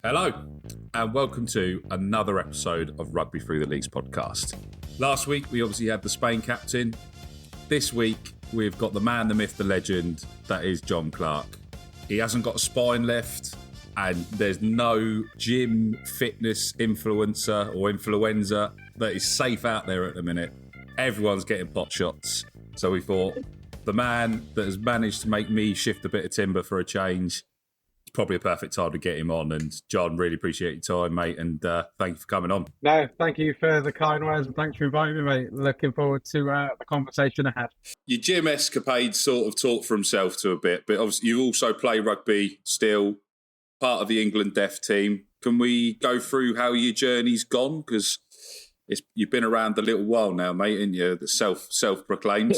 Hello, and welcome to another episode of Rugby Through the Leagues podcast. Last week, we obviously had the Spain captain. This week, we've got the man, the myth, the legend, that is John Clark. He hasn't got a spine left, and there's no gym fitness influencer or influenza that is safe out there at the minute. Everyone's getting pot shots. So we thought, the man that has managed to make me shift a bit of timber for a change, it's probably a perfect time to get him on. And John, really appreciate your time, mate, and thank you for coming on. No, thank you for the kind words and thanks for inviting me, mate. Looking forward to the conversation ahead. Your gym escapade sort of talked for himself to a bit, but obviously you also play rugby still, part of the England Deaf team. Can we go through how your journey's gone? Because you've been around a little while now, mate, and you're the self-proclaimed.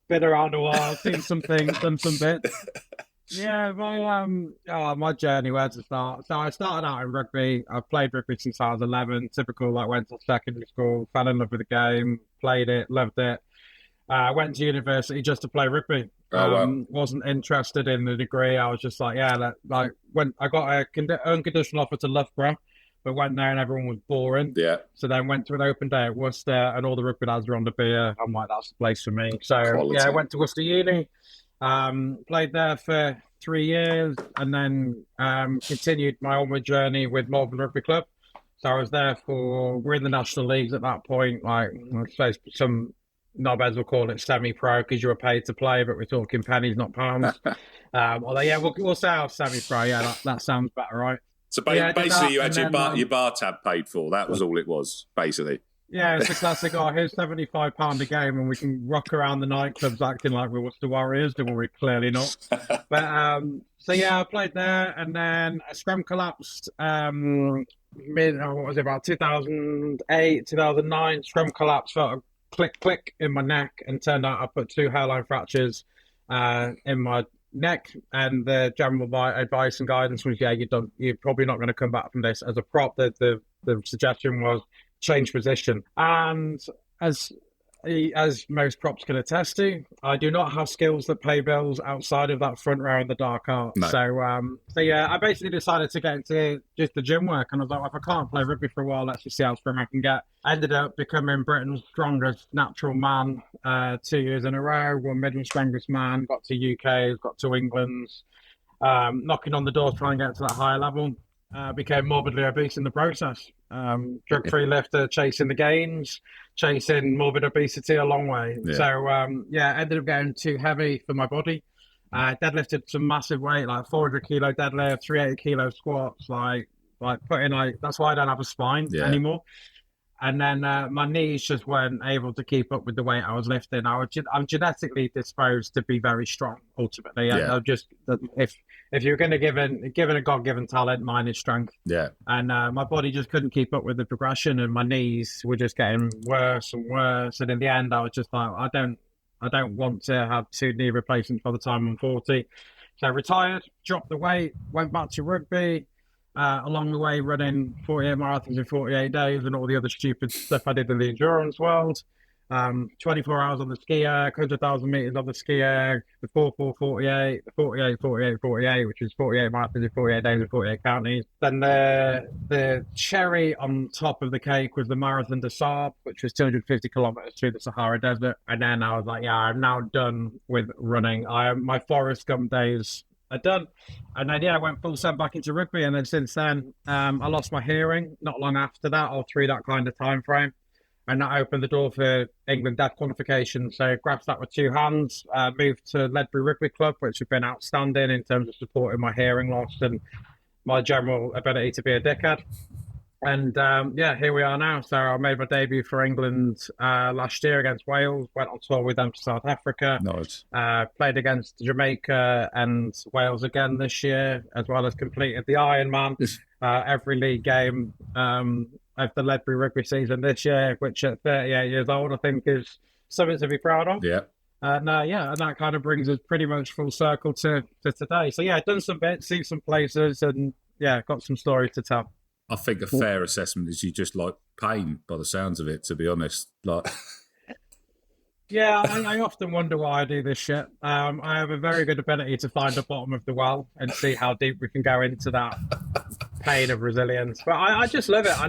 Been around a while, seen some things, done some bits. Yeah, my journey, where to start? So I started out in rugby. I've played rugby since I was 11. Typical, went to secondary school, fell in love with the game, played it, loved it. Went to university just to play rugby. Wasn't interested in the degree. I was just like, when I got an unconditional offer to Loughborough, but went there and everyone was boring. Yeah. So then went to an open day at Worcester and all the rugby lads were on the beer. I'm like, that's the place for me. So Quality. I went to Worcester Uni. Played there for 3 years and then continued my onward journey with Malvern Rugby Club. So I was there we're in the National Leagues at that point. I suppose some knobheads will call it semi-pro because you were paid to play, but we're talking pennies, not pounds. We'll say I was semi-pro. Yeah, that sounds better, right? So basically you had your bar tab paid for. That was all it was, basically. Yeah, it's a classic, here's £75 a game and we can rock around the nightclubs acting like we're Worcester Warriors, but we're clearly not. But, I played there and then a scrum collapsed about 2008, 2009, scrum collapsed, felt a click in my neck and turned out I put 2 hairline fractures in my neck, and the general advice and guidance was, you're probably not going to come back from this as a prop. The suggestion was change position, and as most props can attest to, I do not have skills that pay bills outside of that front row in the dark art. No. So I basically decided to get into just the gym work, and I was like, if I can't play rugby for a while, let's just see how strong I can get. Ended up becoming Britain's strongest natural man 2 years in a row, won Midland's strongest man, got to UK, got to England, knocking on the door trying to get to that higher level. Became morbidly obese in the process. Drug-free lifter, chasing the gains, chasing morbid obesity a long way. Yeah. So, ended up getting too heavy for my body. Deadlifted some massive weight, like 400 kilo deadlift, 380 kilo squats, that's why I don't have a spine anymore. And then my knees just weren't able to keep up with the weight I was lifting. I'm genetically disposed to be very strong, ultimately. Yeah. If you're going to given a God-given talent, mine is strength. Yeah. And my body just couldn't keep up with the progression, and my knees were just getting worse and worse. And in the end, I was just like, I don't want to have 2 knee replacements by the time I'm 40. So I retired, dropped the weight, went back to rugby. Along the way, running 48 marathons in 48 days and all the other stupid stuff I did in the endurance world. 24 hours on the ski erg, 100,000 meters on the ski erg, the 4-4-48, the 48-48-48, which is 48 marathons in 48 days in 48 counties. Then the cherry on top of the cake was the Marathon des Sables, which was 250 kilometers through the Sahara Desert. And then I was like, I'm now done with running. My Forrest Gump days are done. And then, I went full send back into rugby. And then since then, I lost my hearing not long after that, or through that kind of time frame. And that opened the door for England Deaf qualification. So grabbed that with 2 hands, moved to Ledbury Rugby Club, which have been outstanding in terms of supporting my hearing loss and my general ability to be a dickhead. And here we are now. So I made my debut for England last year against Wales, went on tour with them to South Africa. Nice. Played against Jamaica and Wales again this year, as well as completed the Ironman, every league game of the Ledbury rugby season this year, which at 38 years old, I think is something to be proud of. Yeah. And that kind of brings us pretty much full circle to today. So done some bits, seen some places, and got some stories to tell. I think a fair assessment is you just like pain by the sounds of it, to be honest. Yeah, I often wonder why I do this shit. I have a very good ability to find the bottom of the well and see how deep we can go into that pain of resilience. But I just love it. I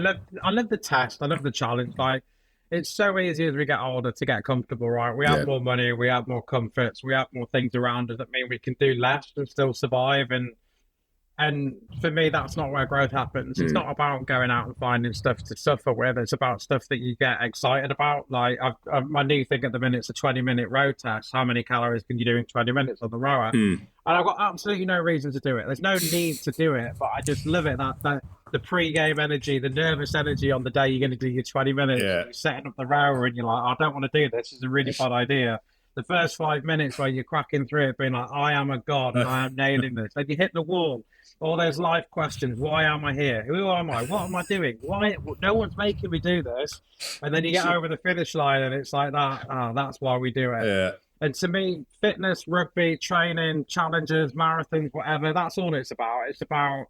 love the test. I love the challenge. Like, it's so easy as we get older to get comfortable, right? We have Yeah. more money, we have more comforts, we have more things around us that mean we can do less and still survive. And for me, that's not where growth happens. It's not about going out and finding stuff to suffer with. It's about stuff that you get excited about. Like, my new thing at the minute is a 20-minute road test. How many calories can you do in 20 minutes on the rower? And I've got absolutely no reason to do it. There's no need to do it, but I just love it. That the pre-game energy, the nervous energy on the day you're going to do your 20 minutes, Yeah. you're setting up the rower and you're like, I don't want to do this. It's a really fun idea. The first 5 minutes where you're cracking through it, being like, I am a god and I am nailing this. Then you hit the wall. All those life questions. Why am I here? Who am I? What am I doing? Why? No one's making me do this. And then you get over the finish line and it's like that. Oh, that's why we do it. Yeah. And to me, fitness, rugby, training, challenges, marathons, whatever, that's all it's about. It's about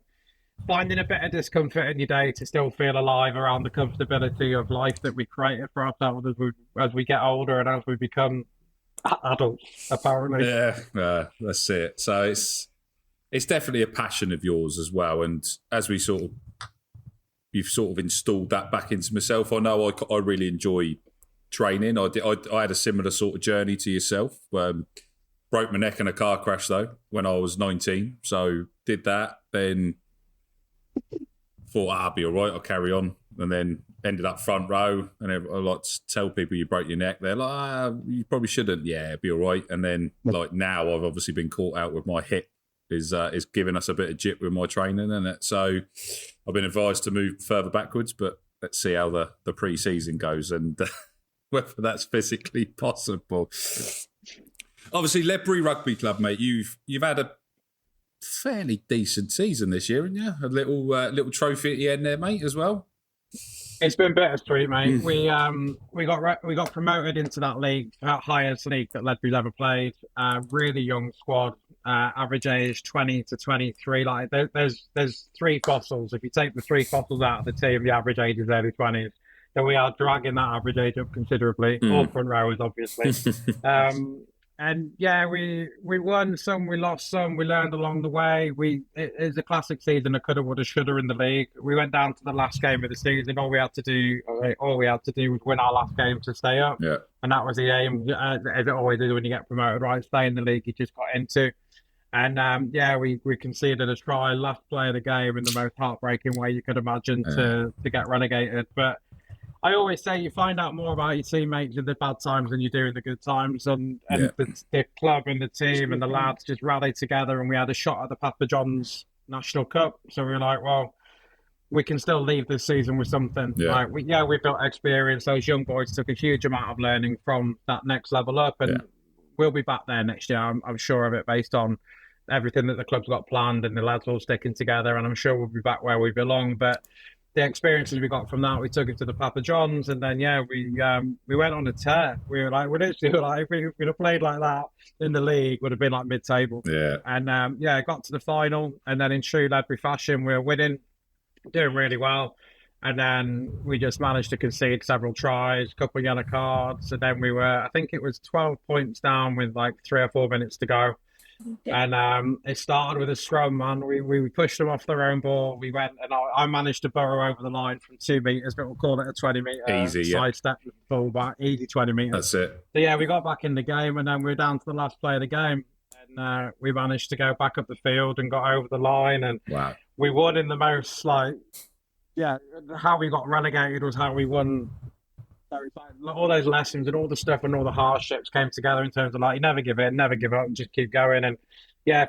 finding a bit of discomfort in your day to still feel alive around the comfortability of life that we created for ourselves as we get older and as we become adults, apparently. Yeah, that's it. So it's definitely a passion of yours as well. And as you've sort of installed that back into myself. I know I really enjoy training. I had a similar sort of journey to yourself. Broke my neck in a car crash though when I was 19. So did that, then thought I'll be all right. I'll carry on, and then ended up front row. And I like to tell people you broke your neck. They're like, you probably shouldn't. Yeah, be all right. And then like now I've obviously been caught out with my hip. Is giving us a bit of jip with my training, and so I've been advised to move further backwards. But let's see how the pre-season goes and whether that's physically possible. Obviously, Ledbury Rugby Club, mate. You've had a fairly decent season this year, haven't you? A little trophy at the end there, mate, as well. It's been bittersweet, mate. We got promoted into that league, that highest league that Ledbury's ever played. Really young squad, average age 20 to 23. Like there's three fossils. If you take the three fossils out of the team, the average age is early 20s. So we are dragging that average age up considerably. All front rowers, obviously. And yeah, we won some, we lost some, we learned along the way. It's a classic season, a coulda, woulda, shoulda in the league. We went down to the last game of the season. All we had to do was win our last game to stay up. Yeah. And that was the aim, as it always is when you get promoted, right? Stay in the league you just got into. And we conceded a try, last play of the game in the most heartbreaking way you could imagine to get relegated. But I always say you find out more about your teammates in the bad times than you do in the good times. And the club and the team and the lads just rallied together, and we had a shot at the Papa John's National Cup. So we were like, well, we can still leave this season with something. Yeah. Like we built experience. Those young boys took a huge amount of learning from that next level up, and we'll be back there next year. I'm sure of it, based on everything that the club's got planned and the lads all sticking together. And I'm sure we'll be back where we belong. But the experiences we got from that, we took it to the Papa John's, and then we went on a tear. We were like, if we'd have played like that in the league, would have been like mid-table. Yeah. And got to the final, and then in true Ledbury fashion, we were winning, doing really well, and then we just managed to concede several tries, a couple of yellow cards, and then we were, I think it was 12 points down with like 3 or 4 minutes to go. And it started with a scrum, man. We pushed them off their own ball. We went, and I managed to burrow over the line from 2 meters, but we'll call it a 20-meter side step with the full back, easy 20 meters. That's it. So yeah, we got back in the game, and then we were down to the last play of the game, and we managed to go back up the field and got over the line, and we won in the most how we got relegated was how we won. All those lessons and all the stuff and all the hardships came together in terms of like, you never give in, never give up, and just keep going. And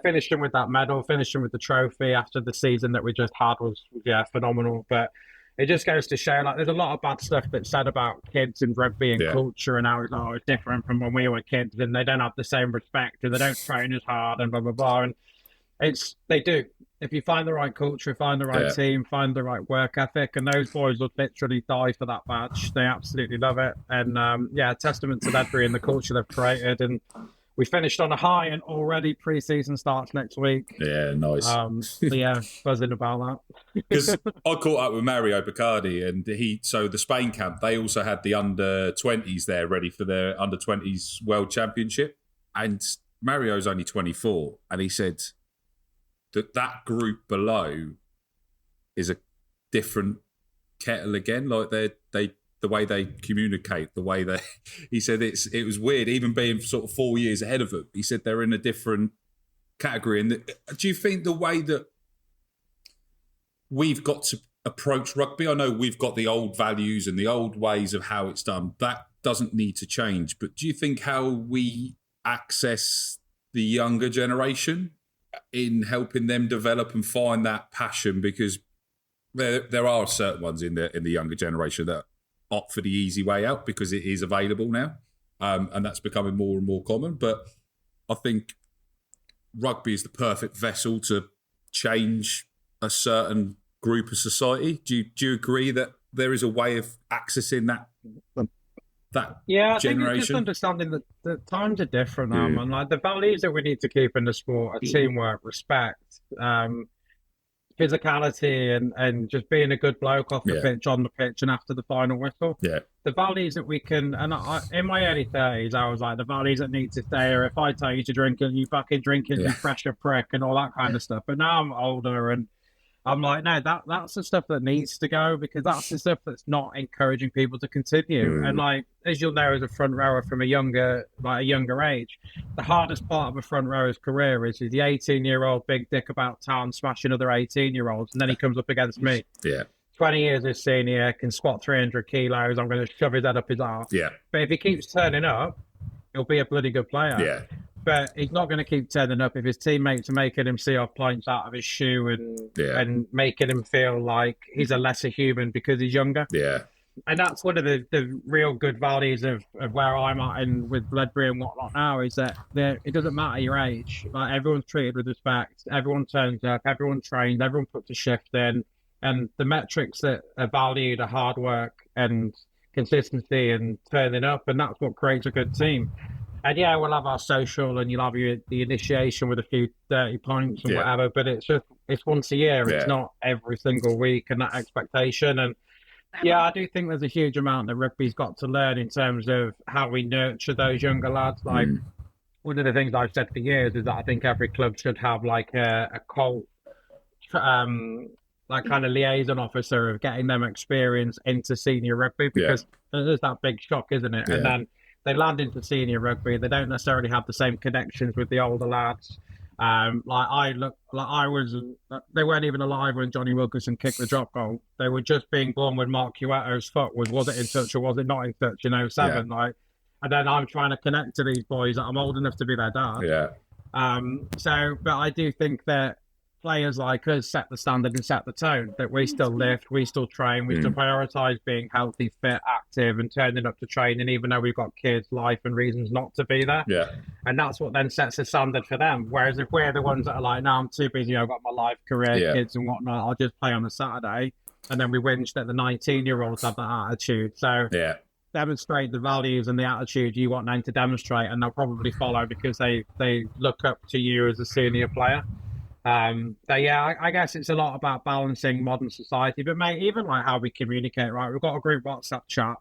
finishing with that medal, finishing with the trophy after the season that we just had was phenomenal. But it just goes to show, like, there's a lot of bad stuff that's said about kids in rugby and culture and how it's different from when we were kids, and they don't have the same respect and they don't train as hard and blah blah blah. And they do. If you find the right culture, find the right team, find the right work ethic, and those boys would literally die for that badge. They absolutely love it. And testament to Ledbury and the culture they've created. And we finished on a high, and already pre-season starts next week. Yeah, nice. So yeah, buzzing about that. Because I caught up with Mario Bacardi, and so the Spain camp, they also had the under-20s there ready for their under-20s World Championship. And Mario's only 24, and he said that group below is a different kettle again. Like the way they communicate, the way he said it was weird, even being sort of 4 years ahead of them. He said they're in a different category. And do you think the way that we've got to approach rugby, I know we've got the old values and the old ways of how it's done, that doesn't need to change. But do you think how we access the younger generation in helping them develop and find that passion? Because there are certain ones in the younger generation that opt for the easy way out because it is available now, and that's becoming more and more common. But I think rugby is the perfect vessel to change a certain group of society. Do you agree that there is a way of accessing that yeah, I generation? think it's just understanding that the times are different now, and like the values that we need to keep in the sport are teamwork, respect, physicality, and just being a good bloke off the pitch, on the pitch, and after the final whistle. Yeah. The values that we can, and in my early 30s, I was like, the values that need to stay are if I tell you to drink it, you fucking drink it, you pressure prick, and all that kind of stuff. But now I'm older, and I'm like, no, that's the stuff that needs to go, because that's the stuff that's not encouraging people to continue. And like, as you'll know, as a front rower from a younger age, the hardest part of a front rower's career is the 18-year-old big dick about town smashing other 18-year-olds, and then he comes up against me. Yeah. 20 years his senior, can squat 300 kilos, I'm going to shove his head up his arse. Yeah. But if he keeps turning up, he'll be a bloody good player. Yeah. But he's not going to keep turning up if his teammates are making him see off points out of his shoe and making him feel like he's a lesser human because he's younger. Yeah. And that's one of the real good values of where I'm at and with Ledbury and whatnot now, is that it doesn't matter your age. Like, everyone's treated with respect. Everyone turns up. Everyone trains. Everyone puts a shift in. And the metrics that are valued are hard work and consistency and turning up. And that's what creates a good team. And yeah, we'll have our social, and you'll have the initiation with a few dirty points and whatever. But it's once a year. It's not every single week, and that expectation. And yeah, I do think there's a huge amount that rugby's got to learn in terms of how we nurture those younger lads. Like, one of the things I've said for years is that I think every club should have like a cult, like kind of liaison officer of getting them experience into senior rugby, because there's that big shock, isn't it? And then they land into senior rugby, they don't necessarily have the same connections with the older lads. They weren't even alive when Johnny Wilkinson kicked the drop goal. They were just being born when Mark Cueto's foot was it in touch or was it not in touch in 07? Like, and then I'm trying to connect to these boys that I'm old enough to be their dad. But I do think that players like us set the standard and set the tone, that we still lift, we still train, we still prioritise being healthy, fit, active, and turning up to training, even though we've got kids, life, and reasons not to be there. And that's what then sets the standard for them. Whereas if we're the ones that are like, no, I'm too busy, I've got my life, career, kids and whatnot, I'll just play on a Saturday, and then we whinge that the 19-year-olds have that attitude. So demonstrate the values and the attitude you want them to demonstrate, and they'll probably follow because they look up to you as a senior player. I guess it's a lot about balancing modern society, but mate, even like how we communicate, right? We've got a group WhatsApp chat,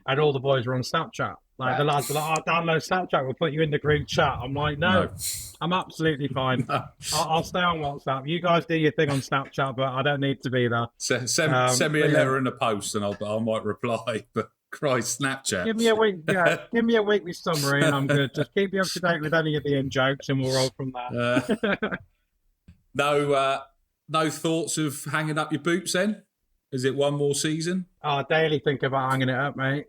and all the boys are on Snapchat. Like, the lads are like, "Oh, download Snapchat, we'll put you in the group chat." I'm like, no. I'm absolutely fine. I'll stay on WhatsApp. You guys do your thing on Snapchat, but I don't need to be there. Send me a letter and a post, and I might reply. But Christ, Snapchat. Give me a week. Give me a weekly summary, and I'm good. Just keep me up to date with any of the in jokes, and we'll roll from there. No thoughts of hanging up your boots then? Is it one more season? I daily think about hanging it up, mate.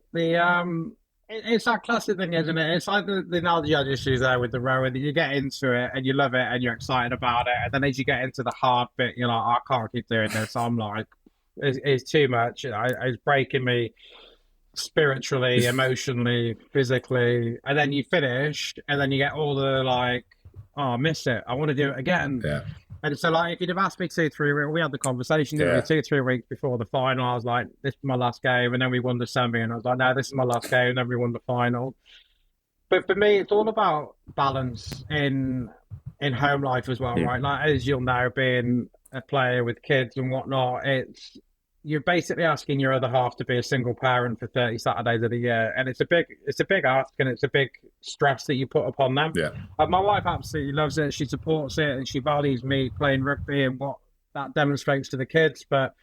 It's that classic thing, isn't it? It's like the analogy I just used there with the rowing, that you get into it and you love it and you're excited about it. And then as you get into the hard bit, you're like, I can't keep doing this. I'm like, it's too much. It's breaking me spiritually, emotionally, physically. And then you finish and then you get all the like, oh, I miss it. I want to do it again. And so, like, if you'd have asked me 2-3 weeks, we had the conversation, didn't we? 2-3 weeks before the final, I was like, this is my last game. And then we won the semi, and I was like, no, this is my last game. And then we won the final. But for me, it's all about balance in home life as well, right? Like as you'll know, being a player with kids and whatnot, you're basically asking your other half to be a single parent for 30 Saturdays of the year, and it's a big ask, and it's a big stress that you put upon them. Yeah. My wife absolutely loves it. She supports it, and she values me playing rugby and what that demonstrates to the kids. But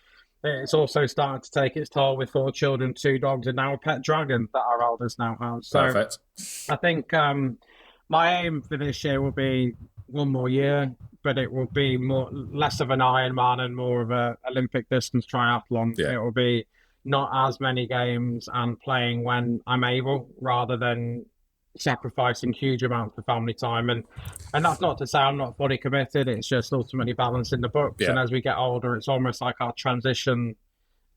it's also starting to take its toll with 4 children, 2 dogs, and now a pet dragon that our eldest now has. So Perfect. I think my aim for this year will be one more year, but it will be less of an Ironman and more of a Olympic distance triathlon. Yeah. It will be not as many games and playing when I'm able, rather than sacrificing huge amounts of family time. And that's not to say I'm not fully committed. It's just ultimately balancing the books. Yeah. And as we get older, it's almost like our transition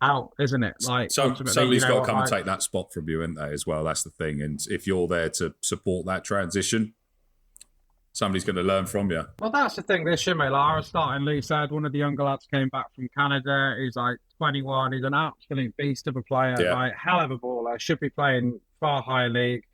out, isn't it? Like somebody's got to come and take that spot from you, isn't they, as well? That's the thing. And if you're there to support that transition, somebody's going to learn from you. Well, that's the thing this year, mate. Like, I was starting Lee said, one of the younger lads came back from Canada. He's like 21. He's an absolute beast of a player. Yeah. Like, hell of a baller. Should be playing far higher league.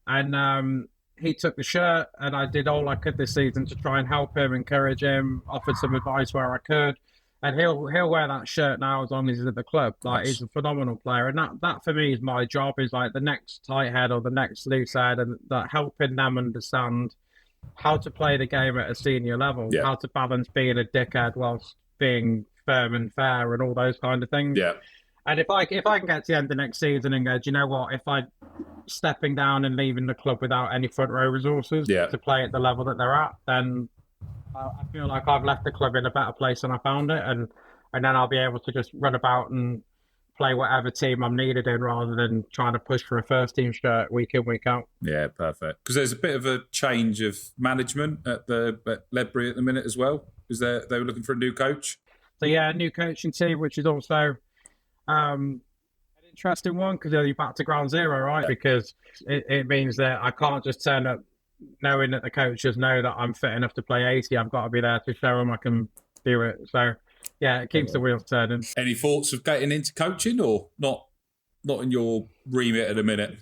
And he took the shirt, and I did all I could this season to try and help him, encourage him, offered some advice where I could. And he'll wear that shirt now as long as he's at the club. Like, he's a phenomenal player. And that for me is my job, is like the next tight head or the next loose head, and that helping them understand how to play the game at a senior level, how to balance being a dickhead whilst being firm and fair and all those kind of things. Yeah. And if I can get to the end of next season and go, do you know what, if I stepping down and leaving the club without any front row resources to play at the level that they're at, then I feel like I've left the club in a better place than I found it, and then I'll be able to just run about and play whatever team I'm needed in, rather than trying to push for a first team shirt week in, week out. Yeah, perfect. Because there's a bit of a change of management at Ledbury at the minute as well, because they were looking for a new coach. So yeah, a new coaching team, which is also an interesting one, because you're back to ground zero, right? Yeah. Because it means that I can't just turn up knowing that the coaches know that I'm fit enough to play 80. I've got to be there to show them I can do it. So yeah, it keeps the wheels turning. Any thoughts of getting into coaching, or not in your remit at the minute?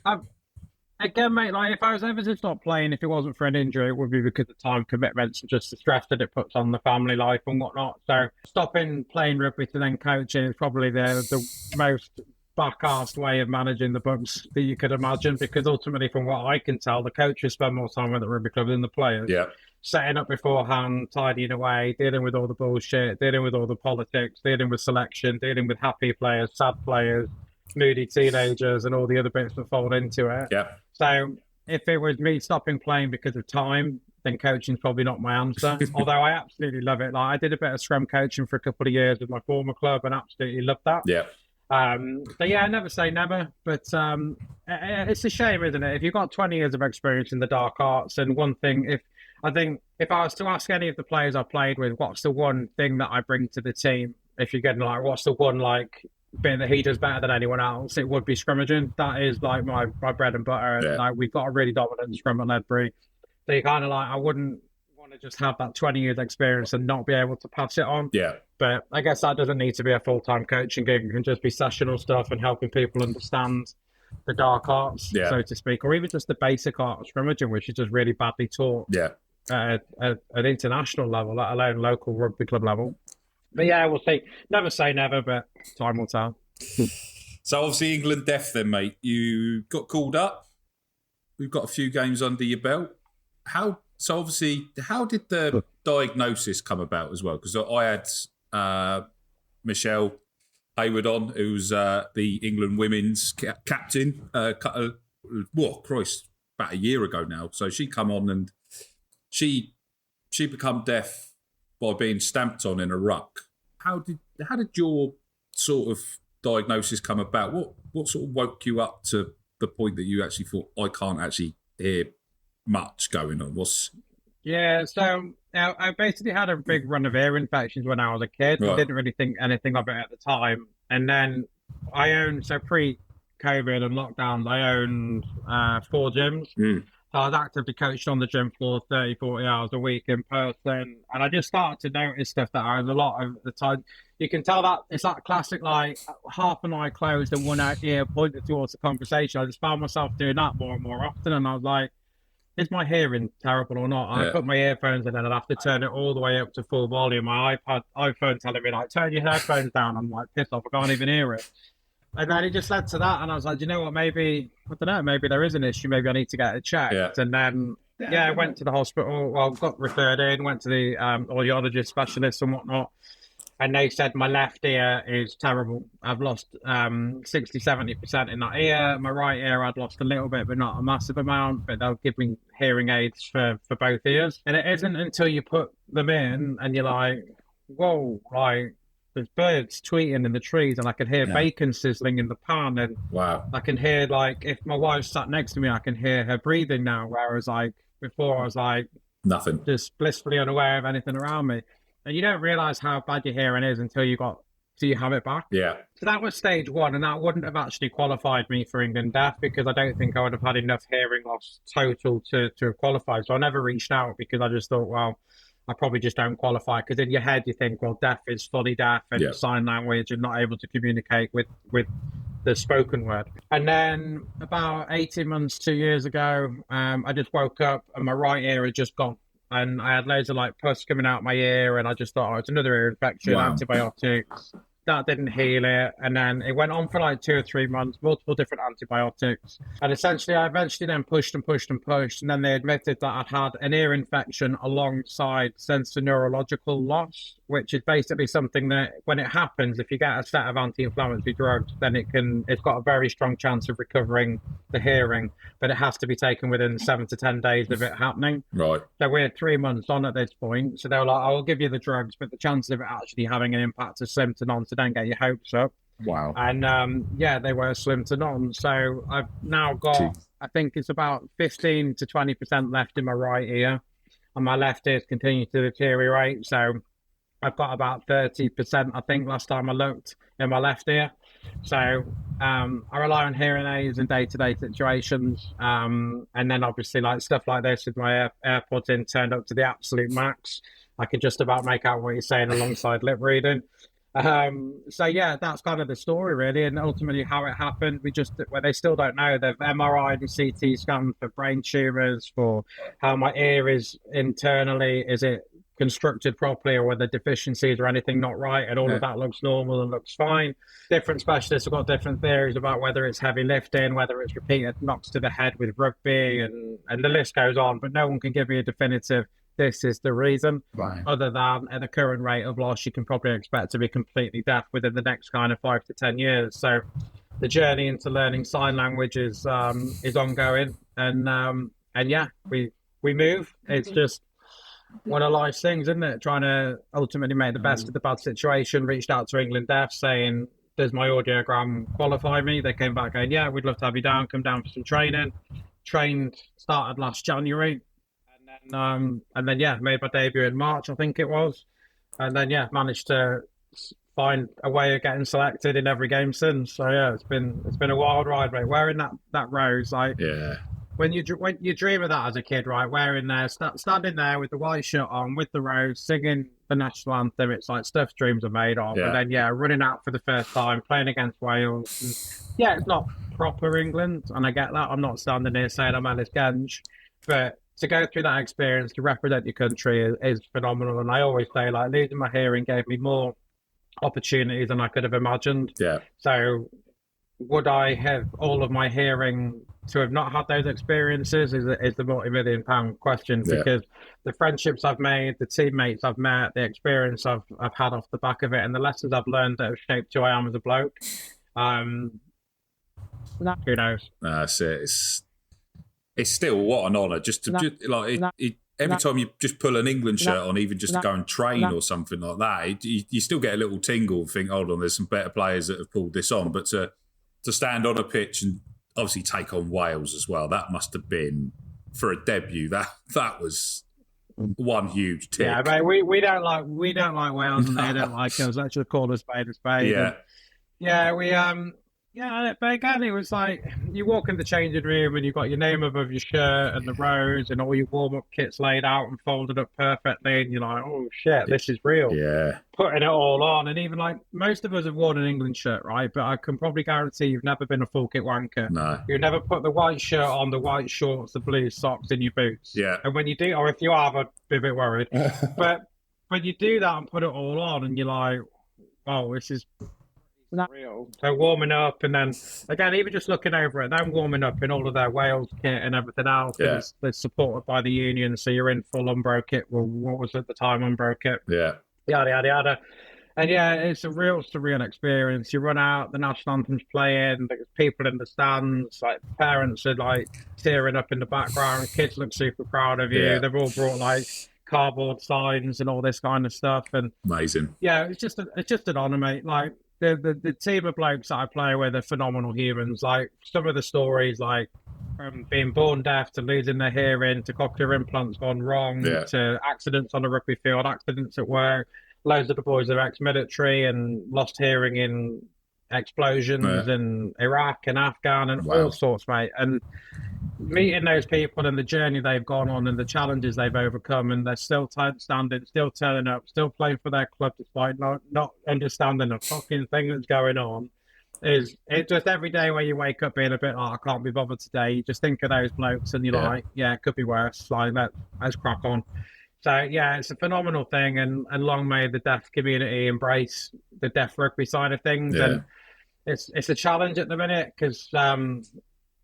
Again, mate, like if I was ever to stop playing, if it wasn't for an injury, it would be because of time commitments and just the stress that it puts on the family life and whatnot. So stopping playing rugby to then coaching is probably the most back-arsed way of managing the books that you could imagine, because ultimately, from what I can tell, the coaches spend more time with the rugby club than the players. Yeah. Setting up beforehand, tidying away, dealing with all the bullshit, dealing with all the politics, dealing with selection, dealing with happy players, sad players, moody teenagers, and all the other bits that fold into it. Yeah. So if it was me stopping playing because of time, then coaching's probably not my answer. Although I absolutely love it. Like, I did a bit of scrum coaching for a couple of years with my former club and absolutely loved that. Yeah. So yeah, I never say never, but it's a shame, isn't it? If you've got 20 years of experience in the dark arts, and one thing, if I was to ask any of the players I played with, what's the one thing that I bring to the team? If you're getting like, what's the one like bit that he does better than anyone else? It would be scrummaging. That is like my bread and butter. Yeah. Like, we've got a really dominant scrum at Ledbury. So you kind of like, I wouldn't want to just have that 20 years experience and not be able to pass it on. Yeah. But I guess that doesn't need to be a full-time coaching gig. It can just be sessional stuff and helping people understand the dark arts, so to speak, or even just the basic art of scrummaging, which is just really badly taught at an international level, let alone local rugby club level. But yeah, we'll see. Never say never, but time will tell. So obviously England Deaf then, mate. You got called up. We've got a few games under your belt. How did the diagnosis come about as well? Because I had Michelle Hayward on, who's the England women's captain, about a year ago now. So she come on and she become deaf by being stamped on in a ruck. How did your sort of diagnosis come about? What sort of woke you up to the point that you actually thought, I can't actually hear much going on? So I basically had a big run of ear infections when I was a kid. Right. I didn't really think anything of it at the time. And then pre-COVID and lockdowns, I owned 4 gyms. So I was actively coaching on the gym floor 30, 40 hours a week in person. And I just started to notice stuff that I was a lot of the time. You can tell that it's that classic, like, half an eye closed and one ear pointed towards the conversation. I just found myself doing that more and more often. And I was like, is my hearing terrible or not? I put my earphones in and I'd have to turn it all the way up to full volume. My iPhone telling me like, turn your headphones down. I'm like, piss off, I can't even hear it. And then it just led to that. And I was like, you know what, maybe, I don't know, maybe there is an issue. Maybe I need to get it checked. Yeah. And then, I went to the hospital. Well, got referred in, went to the audiologist specialist and whatnot. And they said my left ear is terrible. I've lost 60-70% in that ear. My right ear, I'd lost a little bit, but not a massive amount. But they'll give me hearing aids for both ears. And it isn't until you put them in and you're like, whoa, like there's birds tweeting in the trees, and I can hear bacon sizzling in the pan. And wow, I can hear, like, if my wife sat next to me, I can hear her breathing now. Whereas like before, I was like nothing, just blissfully unaware of anything around me. And you don't realise how bad your hearing is until you have it back. Yeah. So that was stage one, and that wouldn't have actually qualified me for England Deaf, because I don't think I would have had enough hearing loss total to have qualified. So I never reached out, because I just thought, well, I probably just don't qualify. Because in your head you think, well, deaf is fully deaf and sign language and not able to communicate with the spoken word. And then about 18 months, 2 years ago, I just woke up and my right ear had just gone. And I had loads of like pus coming out my ear, and I just thought, oh, it's another ear infection, antibiotics. That didn't heal it. And then it went on for like 2 or 3 months, multiple different antibiotics. And essentially, I eventually then pushed. And then they admitted that I'd had an ear infection alongside sensory-neurological loss, which is basically something that when it happens, if you get a set of anti-inflammatory drugs, then it's got a very strong chance of recovering the hearing, but it has to be taken within 7 to 10 days of it happening. Right. So we're 3 months on at this point. So they were like, I will give you the drugs, but the chances of it actually having an impact is slim to none. So don't get your hopes up. Wow. And they were slim to none. So I've now got, I think it's about 15 to 20% left in my right ear, and my left ear's continuing to deteriorate. So I've got about 30%, I think, last time I looked, in my left ear. So I rely on hearing aids in day-to-day situations. And then obviously like stuff like this with my AirPods in turned up to the absolute max. I can just about make out what you're saying alongside lip reading. That's kind of the story really, and ultimately how it happened. They still don't know. They've MRI and CT scanned for brain tumors, for how my ear is internally. Is it constructed properly, or whether deficiencies or anything not right, and all of that looks normal and looks fine. Different specialists have got different theories about whether it's heavy lifting, whether it's repeated knocks to the head with rugby, and the list goes on, but no one can give you a definitive this is the reason, other than at the current rate of loss you can probably expect to be completely deaf within the next kind of 5 to 10 years. So the journey into learning sign language is ongoing, and we move. It's just one of life's things, isn't it? Trying to ultimately make the best of the bad situation. Reached out to England Deaf saying, does my audiogram qualify me? They came back going, yeah, we'd love to have you down, come down for some training. Started last January, and then made my debut in March, I think it was, and then managed to find a way of getting selected in every game since. So it's been a wild ride, mate. Wearing that rose, like when you dream of that as a kid, right? Wearing there, standing there with the white shirt on, with the rose, singing the national anthem. It's like stuff dreams are made of. And then running out for the first time, playing against Wales. And, it's not proper England, and I get that. I'm not standing here saying I'm Ellis Genge, but to go through that experience, to represent your country is phenomenal. And I always say, like, losing my hearing gave me more opportunities than I could have imagined. Yeah. So would I have all of my hearing to have not had those experiences is the multi-million-pound question, because the friendships I've made, the teammates I've met, the experience I've had off the back of it, and the lessons I've learned that have shaped who I am as a bloke. Who knows? It's still what an honour every time you just pull an England shirt on, even just to go and train or something like that, you still get a little tingle and think, hold on, there's some better players that have pulled this on. But to stand on a pitch and obviously take on Wales as well, that must have been, for a debut, that was one huge tick. Yeah, but we don't like Wales, and they don't like us. Let's just call us spade a spade. Yeah, but again, it was like you walk in the changing room and you've got your name above your shirt and the rows and all your warm up kits laid out and folded up perfectly, and you're like, oh shit, this is real. Yeah. Putting it all on, and even like most of us have worn an England shirt, right? But I can probably guarantee you've never been a full kit wanker. No. You've never put the white shirt on, the white shorts, the blue socks in your boots. Yeah. And when you do, or if you have, I'd be a bit worried. but you do that and put it all on, and you're like, oh, this is real. So warming up, and then again, even just looking over it, them warming up in all of their Wales kit and everything else, they're supported by the union, so you're in full Umbro kit. Well, what was at the time Umbro kit? Yeah. Yada yada yada. And yeah, it's a real surreal experience. You run out, the national anthem's playing, there's people in the stands, like parents are like tearing up in the background, kids look super proud of you. Yeah. They've all brought like cardboard signs and all this kind of stuff. And amazing. Yeah, it's just an honour, mate. Like the team of blokes that I play with are phenomenal humans. Like some of the stories, like from being born deaf to losing their hearing to cochlear implants gone wrong to accidents on the rugby field, accidents at work. Loads of the boys are ex-military and lost hearing in explosions in Iraq and Afghan and all sorts, mate. And meeting those people and the journey they've gone on and the challenges they've overcome, and they're still standing, still turning up, still playing for their club despite not understanding the fucking thing that's going on. Is it just every day where you wake up being a bit like, I can't be bothered today. You just think of those blokes and you're like, yeah, it could be worse. Like, let's crack on. So, yeah, it's a phenomenal thing, and long may the deaf community embrace the deaf rugby side of things. Yeah. And it's a challenge at the minute because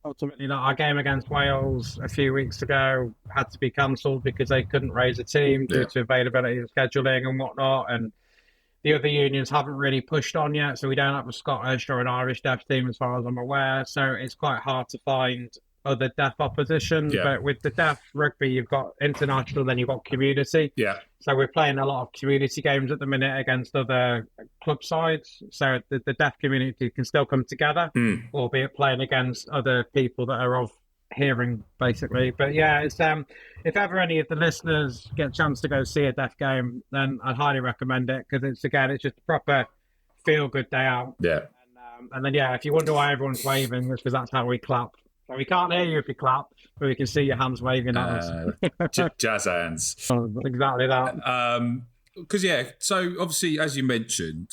ultimately our game against Wales a few weeks ago had to be cancelled because they couldn't raise a team due to availability of scheduling and whatnot. And the other unions haven't really pushed on yet, so we don't have a Scottish or an Irish deaf team as far as I'm aware. So it's quite hard to find other deaf opposition, but with the deaf rugby you've got international, then you've got community, so we're playing a lot of community games at the minute against other club sides, so the deaf community can still come together, albeit playing against other people that are of hearing basically. But yeah, it's if ever any of the listeners get a chance to go see a deaf game, then I'd highly recommend it, because it's just a proper feel good day out. And then if you wonder why everyone's waving, it's because that's how we clap. So we can't hear you if you clap, but we can see your hands waving at us. Jazz hands. Exactly that. Because so obviously, as you mentioned,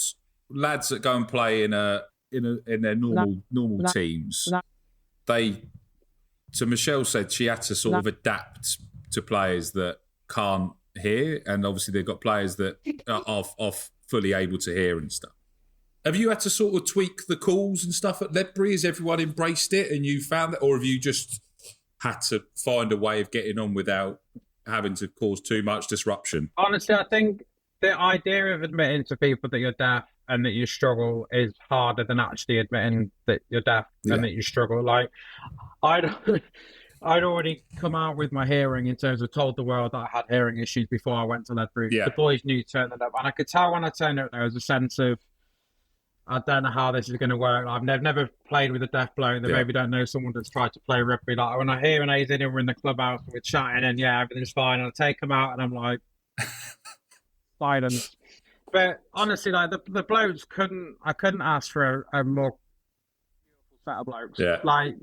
lads that go and play in their normal teams, so Michelle said she had to sort of adapt to players that can't hear, and obviously they've got players that are fully able to hear and stuff. Have you had to sort of tweak the calls and stuff at Ledbury? Has everyone embraced it and you found that? Or have you just had to find a way of getting on without having to cause too much disruption? Honestly, I think the idea of admitting to people that you're deaf and that you struggle is harder than actually admitting that you're deaf and that you struggle. Like, I'd already come out with my hearing in terms of told the world that I had hearing issues before I went to Ledbury. The boys knew turning up. And I could tell when I turned up there was a sense of, I don't know how this is going to work. I've never played with a deaf bloke that maybe don't know someone that's tried to play rugby. Like when I hear an A's in and we're in the clubhouse and we're chatting and everything's fine. And I take them out and I'm like, silence. But honestly, like the blokes I couldn't ask for a more beautiful set of blokes. Like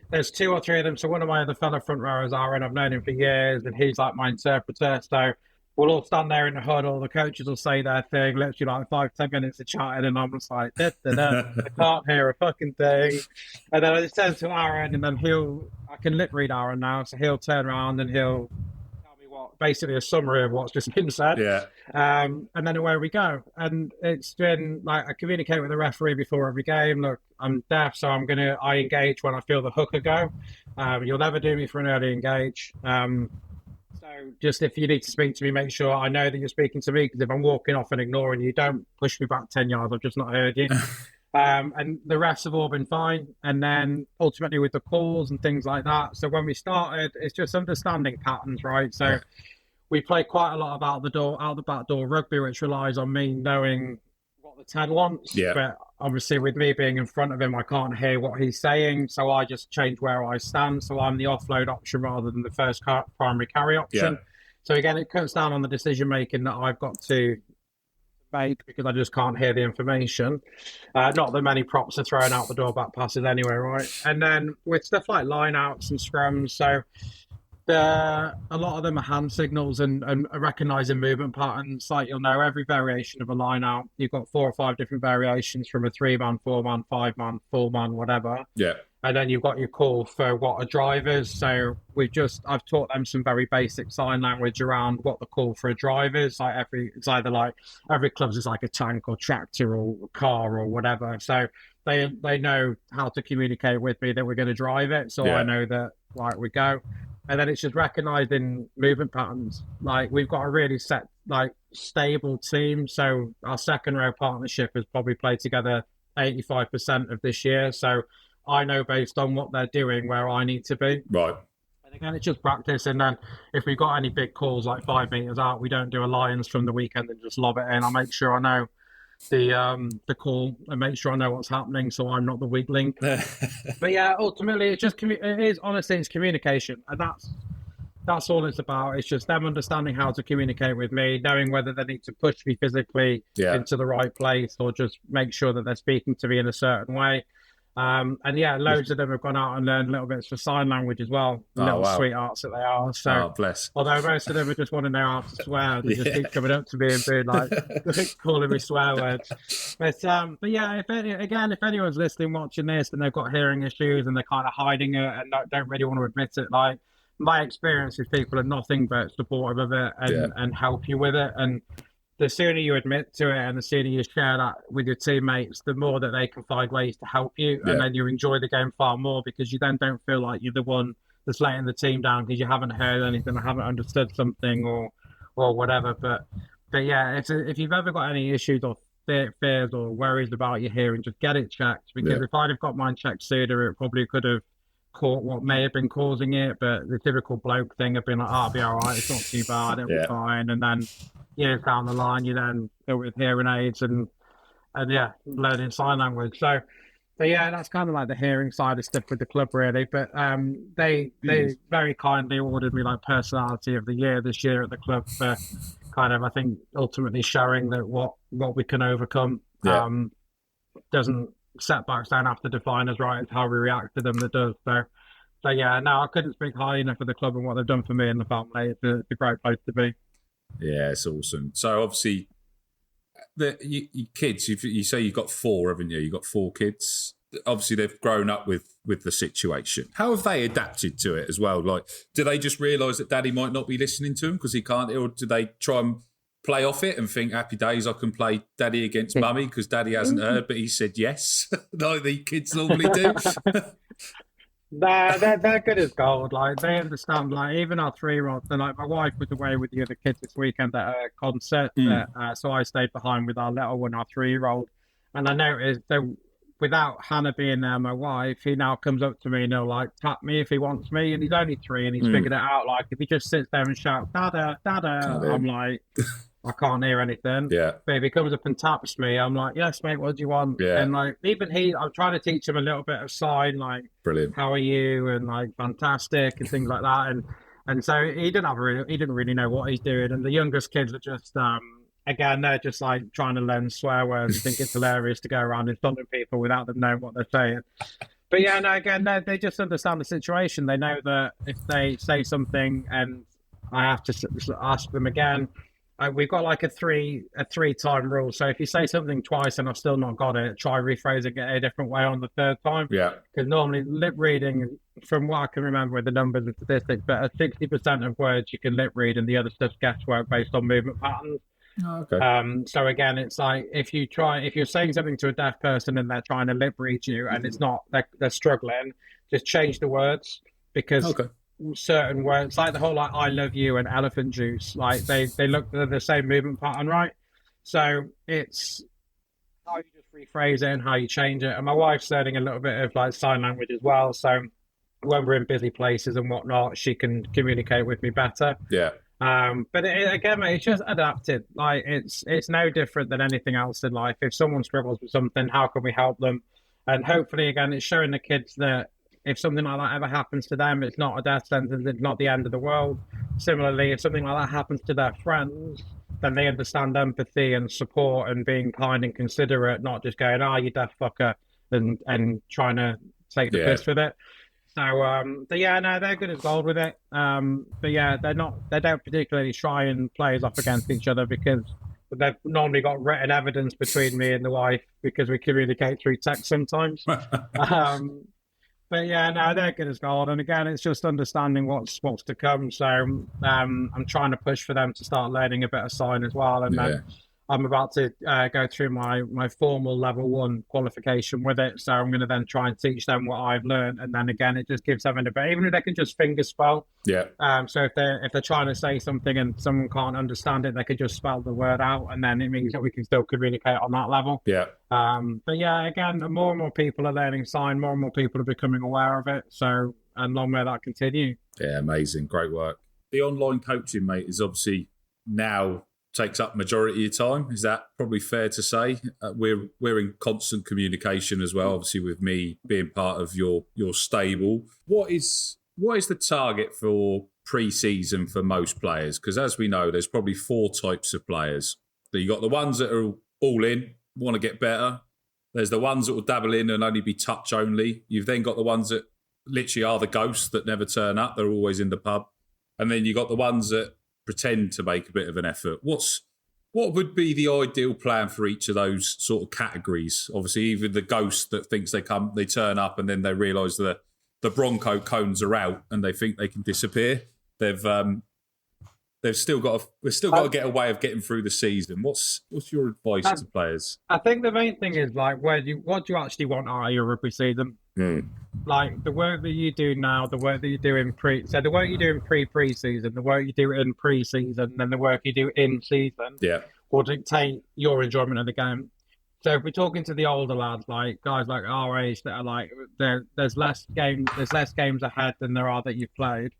there's two or three of them. So one of my other fellow front rowers, Aaron, I've known him for years and he's like my interpreter. So we'll all stand there in the huddle. The coaches will say their thing, literally like 5-10 minutes of chatting, and I'm just like, I can't hear a fucking thing. And then I just turn to Aaron, and then I can lip read Aaron now, so he'll turn around and he'll tell me basically a summary of what's just been said. And then away we go. And it's been like, I communicate with the referee before every game. Look, I'm deaf, so I engage when I feel the hooker go. You'll never do me for an early engage. So just if you need to speak to me, make sure I know that you're speaking to me, because if I'm walking off and ignoring you, don't push me back 10 yards. I've just not heard you. And the refs have all been fine. And then ultimately with the calls and things like that. So when we started, it's just understanding patterns, right? So we play quite a lot of out the back door rugby, which relies on me knowing what the 10 wants. But obviously with me being in front of him, I can't hear what he's saying. So I just change where I stand. So I'm the offload option rather than the first primary carry option. So again, it comes down on the decision making that I've got to fake because I just can't hear the information. Not that many props are thrown out the door back passes anyway, right? And then with stuff like line-outs and scrums, so a lot of them are hand signals and recognizing movement patterns. Like you'll know every variation of a line out. You've got 4 or 5 different variations from a 3-man, 4-man, 5-man, 4-man, whatever. Yeah. And then you've got your call for what a drive is. So I've taught them some very basic sign language around what the call for a drive is. Like it's either like every club's is like a tank or tractor or car or whatever. So they know how to communicate with me that we're going to drive it. So I know that like we go. And then it's just recognizing movement patterns. Like we've got a really set, like stable team. So our second row partnership has probably played together 85% of this year. So I know based on what they're doing where I need to be. Right. And again, it's just practice. And then if we've got any big calls like 5 meters out, we don't do a Lions from the weekend and just lob it in. I'll make sure I know the call and make sure I know what's happening so I'm not the weak link. But yeah, ultimately it's just it's communication, and that's all it's about. It's just them understanding how to communicate with me, knowing whether they need to push me physically into the right place or just make sure that they're speaking to me in a certain way. And yeah, loads of them have gone out and learned little bits for sign language as well. Little sweethearts that they are. So, bless. Although most of them would just want to know how to swear, they just keep coming up to me and being like, calling me swear words. But yeah, if anyone's listening, watching this, and they've got hearing issues and they're kind of hiding it and don't really want to admit it, like my experience is people are nothing but supportive of it and help you with it. And the sooner you admit to it and the sooner you share that with your teammates, the more that they can find ways to help you. And then you enjoy the game far more because you then don't feel like you're the one that's letting the team down because you haven't heard anything or haven't understood something or whatever. But yeah, if you've ever got any issues or fears or worries about your hearing, just get it checked. Because if I'd have got mine checked sooner, it probably could have caught what may have been causing it. But the typical bloke thing of being like, I'll be all right, it's not too bad, it'll be fine. And then years down the line, you then go with hearing aids and learning sign language. So yeah, that's kind of like the hearing side of stuff with the club, really. But they very kindly awarded me like personality of the year this year at the club for kind of, I think, ultimately showing that what we can overcome setbacks don't have to define us, right? It's how we react to them that does. So yeah, no, I couldn't speak highly enough of the club and what they've done for me and the family. It's a great place to be. Yeah, it's awesome. So obviously, you kids, you say you've got 4, haven't you? You've got 4 kids. Obviously, they've grown up with the situation. How have they adapted to it as well? Like, do they just realise that Daddy might not be listening to them because he can't, or do they try and play off it and think, happy days, I can play Daddy against Mummy because Daddy hasn't heard, but he said yes, like the kids normally do? They're good as gold. Like they understand. Like even our 3-year-olds. And like my wife was away with the other kids this weekend at a concert, so I stayed behind with our little one, our 3-year-old. And I noticed that without Hannah being there, my wife, he now comes up to me and he'll like tap me if he wants me. And he's only 3 and he's figured it out. Like if he just sits there and shouts, "Dada, Dada," I'm like, I can't hear anything. Yeah. But if he comes up and taps me, I'm like, yes, mate, what do you want? Yeah. And like, even I'm trying to teach him a little bit of sign, like, brilliant, how are you? And like, fantastic, and things like that. And so he didn't really know what he's doing. And the youngest kids are just, again, they're just like trying to learn swear words. I think it's hilarious to go around insulting people without them knowing what they're saying. But yeah, no, again, they just understand the situation. They know that if they say something and I have to ask them again, we've got like a three time rule. So if you say something twice and I've still not got it, try rephrasing it a different way on the 3rd time. Yeah. Because normally lip reading, from what I can remember with the numbers and statistics, but 60% of words you can lip read and the other stuff's guesswork based on movement patterns. Oh, okay. So again, it's like if you're saying something to a deaf person and they're trying to lip read you and it's not, they're struggling, just change the words because certain words, like the whole like "I love you" and "elephant juice," like they're the same movement pattern, right? So it's how you just rephrase it and how you change it. And my wife's learning a little bit of like sign language as well. So when we're in busy places and whatnot, she can communicate with me better. Yeah. But again, mate, it's just adapted. Like it's no different than anything else in life. If someone struggles with something, how can we help them? And hopefully, again, it's showing the kids that if something like that ever happens to them, it's not a death sentence, it's not the end of the world. Similarly, if something like that happens to their friends, then they understand empathy and support and being kind and considerate, not just going, "Oh, you deaf fucker," and trying to take the piss with it. So, but yeah, no, they're good as gold with it. But yeah, they don't particularly try and play us off against each other because they've normally got written evidence between me and the wife because we communicate through text sometimes. But yeah, no, they're good as gold. And again, it's just understanding what's to come. So I'm trying to push for them to start learning a bit of sign as well. And then I'm about to go through my formal level 1 qualification with it. So I'm going to then try and teach them what I've learned. And then again, it just gives them a bit, even if they can just finger spell. Yeah. So if they're trying to say something and someone can't understand it, they can just spell the word out. And then it means that we can still communicate on that level. Yeah. But yeah, again, more and more people are learning sign, more and more people are becoming aware of it. So, and long may that continue. Yeah, amazing. Great work. The online coaching, mate, is obviously now takes up majority of your time. Is that probably fair to say? We're in constant communication as well, obviously with me being part of your stable. What is the target for pre-season for most players? Because as we know, there's probably 4 types of players. You got the ones that are all in, want to get better. There's the ones that will dabble in and only be touch only. You've then got the ones that literally are the ghosts that never turn up. They're always in the pub. And then you got the ones that pretend to make a bit of an effort. What would be the ideal plan for each of those sort of categories? Obviously, even the ghost that thinks they turn up and then they realise the Bronco cones are out and they think they can disappear. We've still got to get a way of getting through the season. What's your advice to players? I think the main thing is like what do you actually want out of your rugby season? Like the work that you do now, the work that you do in the work you do in pre-season, the work you do in pre-season, and the work you do in season, will dictate your enjoyment of the game. So if we're talking to the older lads, like guys like our age that are like there's less games ahead than there are that you've played,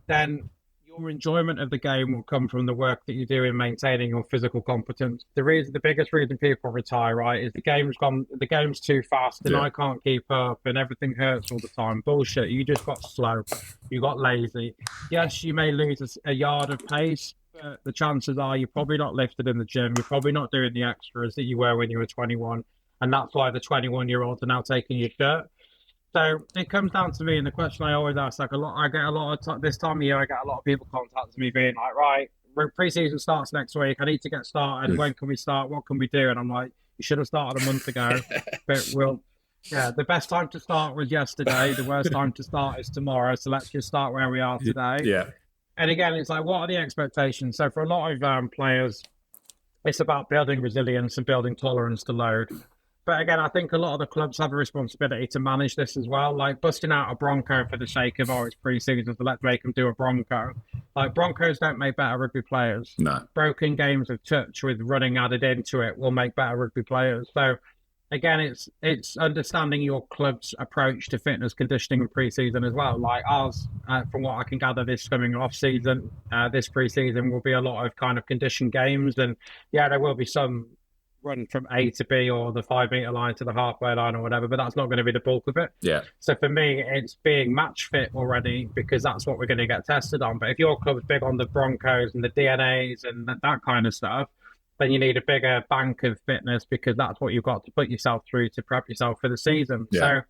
then your enjoyment of the game will come from the work that you do in maintaining your physical competence. The biggest reason people retire, right, is the game's too fast and I can't keep up and everything hurts all the time. Bullshit. You just got slow. You got lazy. Yes, you may lose a yard of pace, but the chances are you're probably not lifted in the gym. You're probably not doing the extras that you were when you were 21. And that's why the 21-year-olds are now taking your shirt. So it comes down to me, and the question I always ask, this time of year, I get a lot of people contacting me being like, right, pre-season starts next week. I need to get started. When can we start? What can we do? And I'm like, you should have started a month ago. But the best time to start was yesterday. The worst time to start is tomorrow. So let's just start where we are today. Yeah. And again, it's like, what are the expectations? So for a lot of players, it's about building resilience and building tolerance to load. But again, I think a lot of the clubs have a responsibility to manage this as well. Like busting out a Bronco for the sake of, it's pre-season, so let's make them do a Bronco. Like Broncos don't make better rugby players. No. Broken games of touch with running added into it will make better rugby players. So again, it's understanding your club's approach to fitness conditioning and pre-season as well. Like ours, from what I can gather, this coming off season, this pre-season will be a lot of kind of conditioned games, and there will be some run from A to B or the 5 meter line to the halfway line or whatever, but that's not going to be the bulk of it. Yeah. So for me, it's being match fit already because that's what we're going to get tested on. But if your club's big on the Broncos and the DNAs and that kind of stuff, then you need a bigger bank of fitness because that's what you've got to put yourself through to prep yourself for the season. Yeah. So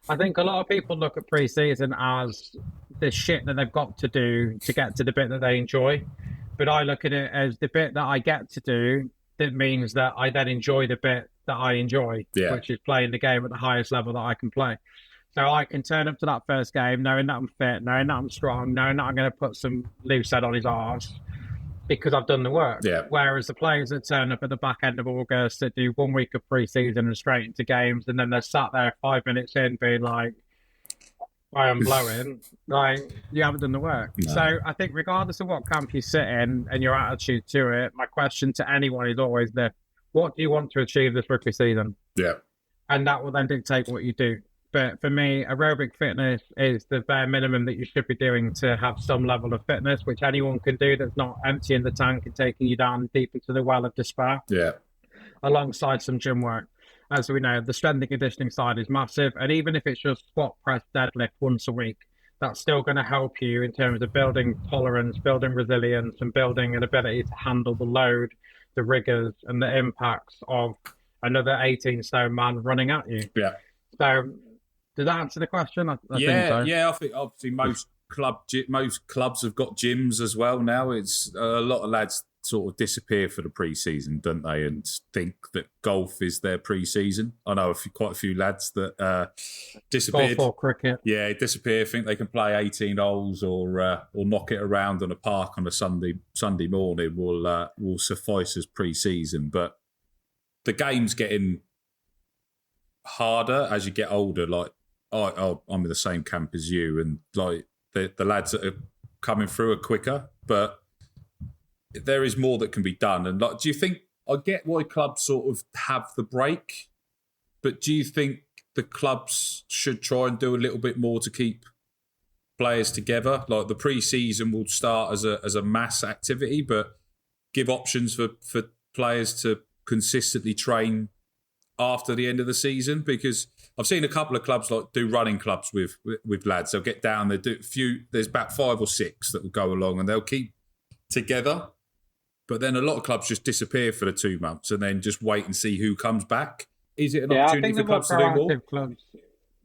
I think a lot of people look at pre-season as the shit that they've got to do to get to the bit that they enjoy. But I look at it as the bit that I get to do. It means that I then enjoy the bit that I enjoy, which is playing the game at the highest level that I can play. So I can turn up to that first game knowing that I'm fit, knowing that I'm strong, knowing that I'm going to put some loose head on his arse because I've done the work. Yeah. Whereas the players that turn up at the back end of August that do 1 week of pre-season and straight into games, and then they're sat there 5 minutes in being like, I am blowing, like, you haven't done the work. No. So I think regardless of what camp you sit in and your attitude to it, my question to anyone is always what do you want to achieve this rugby season? Yeah. And that will then dictate what you do. But for me, aerobic fitness is the bare minimum that you should be doing to have some level of fitness, which anyone can do that's not emptying the tank and taking you down deep into the well of despair. Yeah. Alongside some gym work. As we know, the strength and conditioning side is massive. And even if it's just squat, press, deadlift once a week, that's still going to help you in terms of building tolerance, building resilience, and building an ability to handle the load, the rigors, and the impacts of another 18-stone man running at you. Yeah. So, does that answer the question? I think so. Yeah. I think obviously most clubs have got gyms as well now. It's a lot of lads sort of disappear for the pre-season, don't they, and think that golf is their pre-season. I know quite a few lads that disappeared. Golf or cricket. Yeah, disappear, think they can play 18 holes or knock it around on a park on a Sunday morning will suffice as pre-season. But the game's getting harder as you get older. Like, I'm in the same camp as you, and like the lads that are coming through are quicker, but there is more that can be done. And like, do you think, I get why clubs sort of have the break, but do you think the clubs should try and do a little bit more to keep players together? Like the pre-season will start as a mass activity, but give options for players to consistently train after the end of the season, because I've seen a couple of clubs like do running clubs with lads. They'll get down, they do a few. There's about 5 or 6 that will go along, and they'll keep together. But then a lot of clubs just disappear for the 2 months and then just wait and see who comes back. Is it an opportunity for clubs to do more?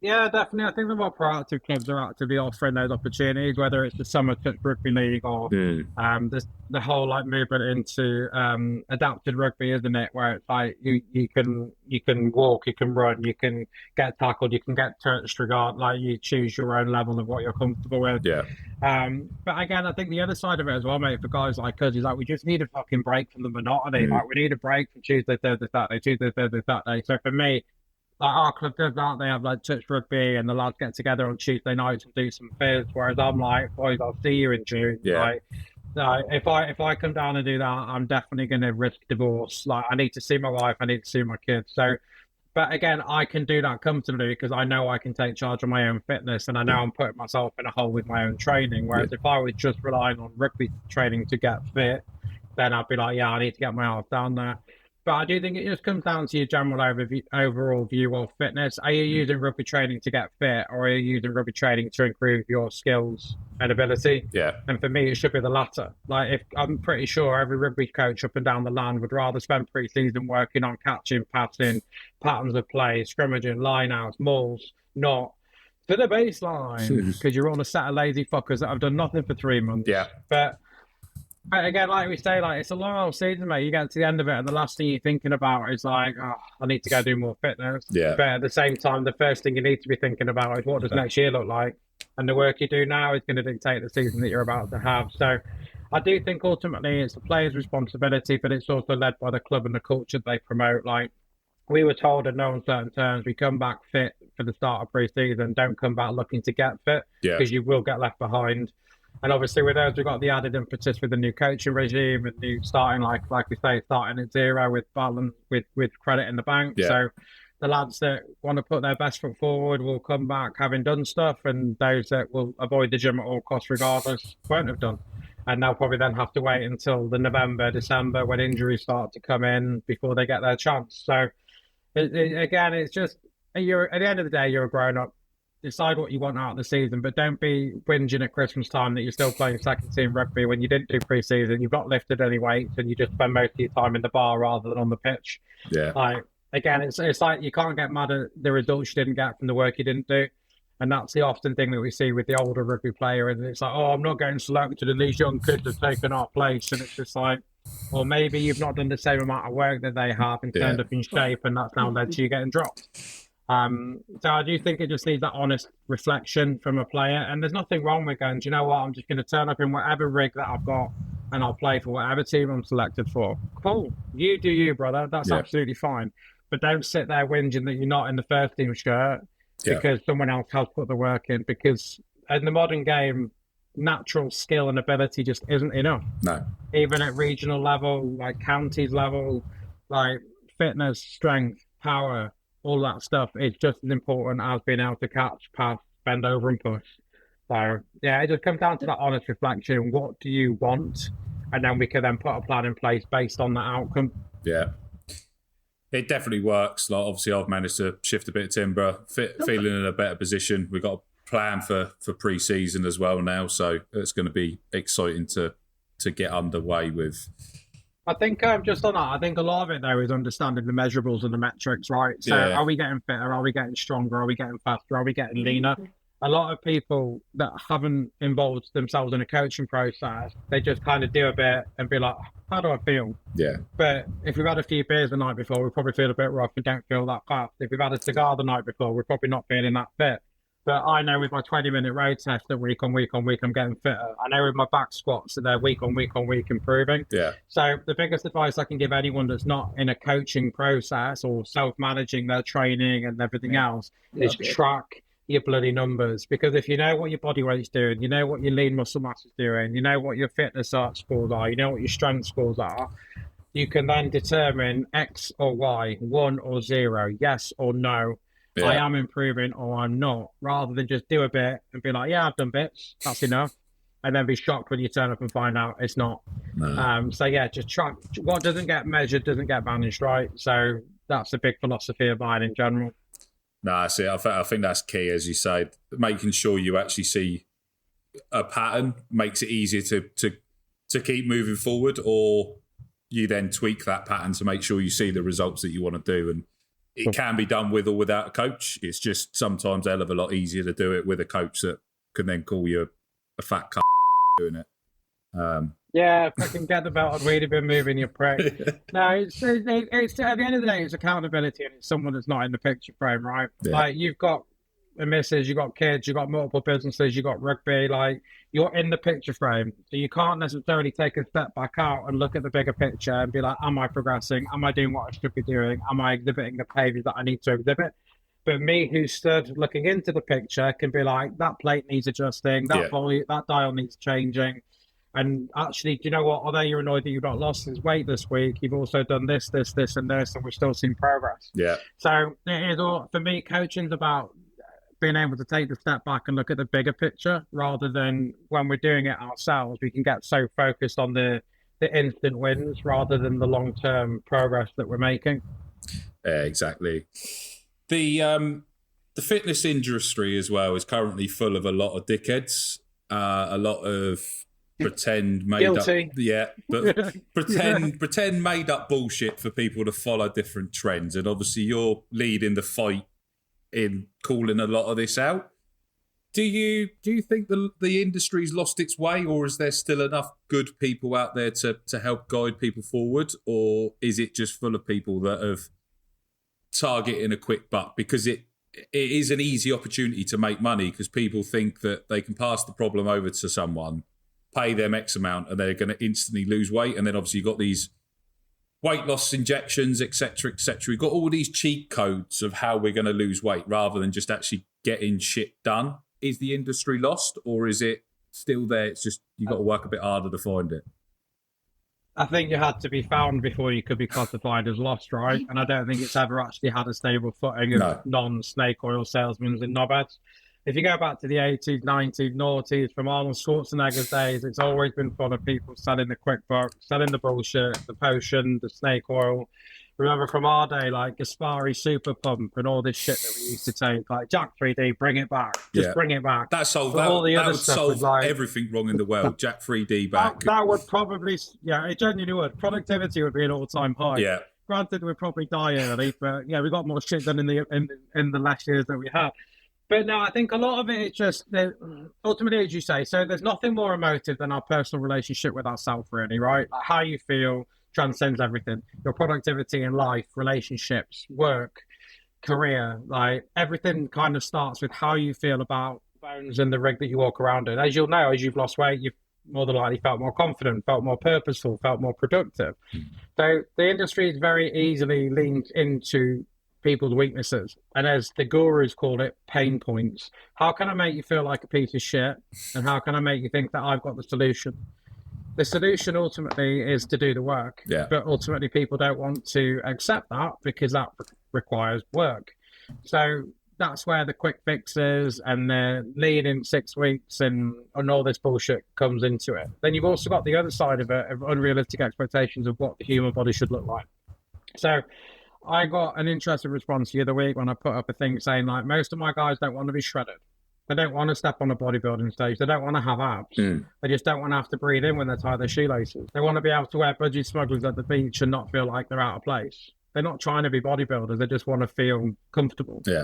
Yeah, definitely. I think the more proactive clubs are actively offering those opportunities, whether it's the Summer Touch Rugby League or the whole like movement into adapted rugby, isn't it? Where it's like you can walk, you can run, you can get tackled, you can get touched, regard like you choose your own level of what you're comfortable with. Yeah. But again, I think the other side of it as well, mate, for guys like us, is like we just need a fucking break from the monotony. Like we need a break from Tuesday, Thursday, Saturday. So for me, like our club does that. They have like touch rugby, and the lads get together on Tuesday nights and do some fizz. Whereas I'm like, boys, I'll see you in June. Yeah. Like if I come down and do that, I'm definitely going to risk divorce. Like I need to see my wife, I need to see my kids. So, but again, I can do that comfortably because I know I can take charge of my own fitness, and I know I'm putting myself in a hole with my own training. Whereas if I was just relying on rugby training to get fit, then I'd be like, yeah, I need to get my ass down there. But I do think it just comes down to your general overall view of fitness. Are you using rugby training to get fit, or are you using rugby training to improve your skills and ability? Yeah. And for me, it should be the latter. Like, if I'm pretty sure every rugby coach up and down the land would rather spend pre-season working on catching, passing, patterns of play, scrimmaging, line-outs, mauls, not for the baseline, because you're on a set of lazy fuckers that have done nothing for 3 months. Yeah. But again, like we say, like it's a long old season, mate. You get to the end of it, and the last thing you're thinking about is like, oh, I need to go do more fitness. Yeah. But at the same time, the first thing you need to be thinking about is what does next year look like, and the work you do now is going to dictate the season that you're about to have. So, I do think ultimately it's the player's responsibility, but it's also led by the club and the culture they promote. Like we were told in no uncertain terms, we come back fit for the start of pre-season. Don't come back looking to get fit because you will get left behind. And obviously with those, we've got the added impetus with the new coaching regime and new starting, like we say, starting at zero with balance, with credit in the bank. Yeah. So the lads that want to put their best foot forward will come back having done stuff, and those that will avoid the gym at all costs regardless won't have done. And they'll probably then have to wait until the November, December when injuries start to come in before they get their chance. So again, it's just, you're at the end of the day, you're a grown-up. Decide what you want out of the season, but don't be whinging at Christmas time that you're still playing second team rugby when you didn't do pre-season, you've not lifted any weights, and you just spend most of your time in the bar rather than on the pitch. Yeah. Like, again, it's like you can't get mad at the results you didn't get from the work you didn't do. And that's the often thing that we see with the older rugby player. And it's like, oh, I'm not getting selected, and these young kids have taken our place. And it's just like, well, maybe you've not done the same amount of work that they have and turned up in shape, and that's now led to you getting dropped. So I do think it just needs that honest reflection from a player, and there's nothing wrong with going, do you know what, I'm just going to turn up in whatever rig that I've got and I'll play for whatever team I'm selected for. Cool. You do you, brother. That's absolutely fine. But don't sit there whinging that you're not in the first team shirt because someone else has put the work in, because in the modern game, natural skill and ability just isn't enough. No. Even at regional level, like counties level, like fitness, strength, power, all that stuff is just as important as being able to catch, pass, bend over and push. So, yeah, it just comes down to that honest reflection. What do you want? And then we can then put a plan in place based on that outcome. Yeah. It definitely works. Like, obviously, I've managed to shift a bit of timber, feeling in a better position. We've got plan for pre-season as well now. So it's going to be exciting to get underway with. I think just on that, I think a lot of it though is understanding the measurables and the metrics, right? So Yeah. are we getting fitter? Are we getting stronger? Are we getting faster? Are we getting leaner? A lot of people that haven't involved themselves in a coaching process, they just kind of do a bit and be like, how do I feel? Yeah. But if we've had a few beers the night before, we probably feel a bit rough and don't feel that fast. If we've had a cigar the night before, we're probably not feeling that fit. But I know with my 20-minute road test that week on week on week, I'm getting fitter. I know with my back squats that they're week on week on week improving. Yeah. So the biggest advice I can give anyone that's not in a coaching process or self-managing their training and everything else is track your bloody numbers. Because if you know what your body weight's doing, you know what your lean muscle mass is doing, you know what your fitness scores are, you know what your strength scores are, you can then determine X or Y, 1 or 0, yes or no. Yeah. I am improving or I'm not, rather than just do a bit and be like, yeah, I've done bits, that's enough. And then be shocked when you turn up and find out it's not. No. So yeah, just track. What doesn't get measured doesn't get managed, right? So that's a big philosophy of mine in general. No, I see. I think that's key, as you say, making sure you actually see a pattern makes it easier to keep moving forward, or you then tweak that pattern to make sure you see the results that you want to do. And it can be done with or without a coach. It's just sometimes a hell of a lot easier to do it with a coach that can then call you a fat c*** doing it. Yeah, if I can get the belt, I'd really been moving your prick. No, it's at the end of the day, it's accountability, and it's someone that's not in the picture frame, right? Yeah. Like you've got a missus, you've got kids, you've got multiple businesses, you've got rugby, like you're in the picture frame. So you can't necessarily take a step back out and look at the bigger picture and be like, am I progressing? Am I doing what I should be doing? Am I exhibiting the behavior that I need to exhibit? But me, who stood looking into the picture, can be like, that plate needs adjusting, that volume, that dial needs changing. And actually, do you know what? Although you're annoyed that you've not lost his weight this week, you've also done this, and this, and we're still seeing progress. Yeah. So it is all, for me, coaching's about being able to take the step back and look at the bigger picture, rather than when we're doing it ourselves, we can get so focused on the instant wins rather than the long-term progress that we're making. Yeah, exactly. The fitness industry as well is currently full of a lot of dickheads, a lot of pretend made Guilty. Up, yeah, but pretend made up bullshit for people to follow different trends. And obviously, you're leading the fight in calling a lot of this out. Do you think the industry's lost its way, or is there still enough good people out there to help guide people forward, or is it just full of people that have targeting a quick buck? Because it is an easy opportunity to make money, because people think that they can pass the problem over to someone, pay them X amount, and they're going to instantly lose weight. And then obviously you've got these weight loss injections, etc., etc. We've got all these cheat codes of how we're going to lose weight rather than just actually getting shit done. Is the industry lost, or is it still there? It's just you've got to work a bit harder to find it. I think you had to be found before you could be classified as lost, right? And I don't think it's ever actually had a stable footing of non-snake oil salesmen and knobheads. If you go back to the 80s, 90s, noughties, from Arnold Schwarzenegger's days, it's always been full of people selling the quick buck, selling the bullshit, the potion, the snake oil. Remember from our day, like Gaspari Super Pump and all this shit that we used to take, like Jack 3D, bring it back. Just bring it back. That solved that. All the other would solve everything wrong in the world. Jack 3D back. That would probably, it genuinely would. Productivity would be an all-time high. Yeah. Granted, we'd probably die early, but we got more shit done in the last years that we had. But no, I think a lot of it is just, ultimately, as you say, so there's nothing more emotive than our personal relationship with ourselves, really, right? Like how you feel transcends everything. Your productivity in life, relationships, work, career, like everything kind of starts with how you feel about bones and the rig that you walk around in. As you'll know, as you've lost weight, you've more than likely felt more confident, felt more purposeful, felt more productive. So the industry is very easily linked into people's weaknesses, and as the gurus call it, pain points. How can I make you feel like a piece of shit, and how can I make you think that I've got the solution? The solution ultimately is to do the work, but ultimately people don't want to accept that because that requires work. So that's where the quick fixes and the lead in 6 weeks and all this bullshit comes into it. Then you've also got the other side of it, of unrealistic expectations of what the human body should look like. So I got an interesting response the other week when I put up a thing saying, like, most of my guys don't want to be shredded. They don't want to step on a bodybuilding stage. They don't want to have abs. They just don't want to have to breathe in when they tie their shoelaces. They want to be able to wear budgie smugglers at the beach and not feel like they're out of place. They're not trying to be bodybuilders. They just want to feel comfortable. Yeah.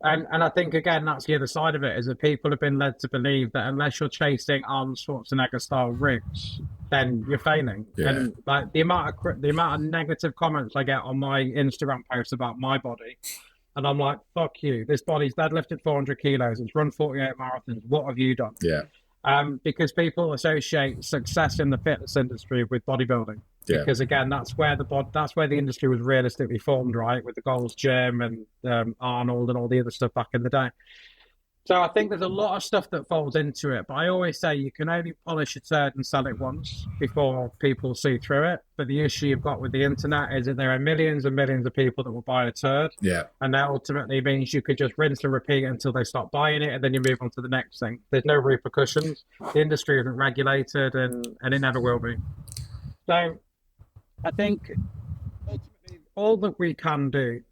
And I think, again, that's the other side of it, is that people have been led to believe that unless you're chasing Arnold Schwarzenegger-style rigs, then you're failing. Yeah. And like the amount of negative comments I get on my Instagram posts about my body, and I'm like, fuck you. This body's deadlifted 400 kilos. It's run 48 marathons. What have you done? Yeah. Because people associate success in the fitness industry with bodybuilding. Yeah. Because again, that's where the industry was realistically formed, right? With the Gold's Gym and Arnold and all the other stuff back in the day. So I think there's a lot of stuff that falls into it. But I always say you can only polish a turd and sell it once before people see through it. But the issue you've got with the internet is that there are millions and millions of people that will buy a turd. Yeah. And that ultimately means you could just rinse and repeat until they stop buying it, and then you move on to the next thing. There's no repercussions. The industry isn't regulated, and it never will be. So I think ultimately all that we can do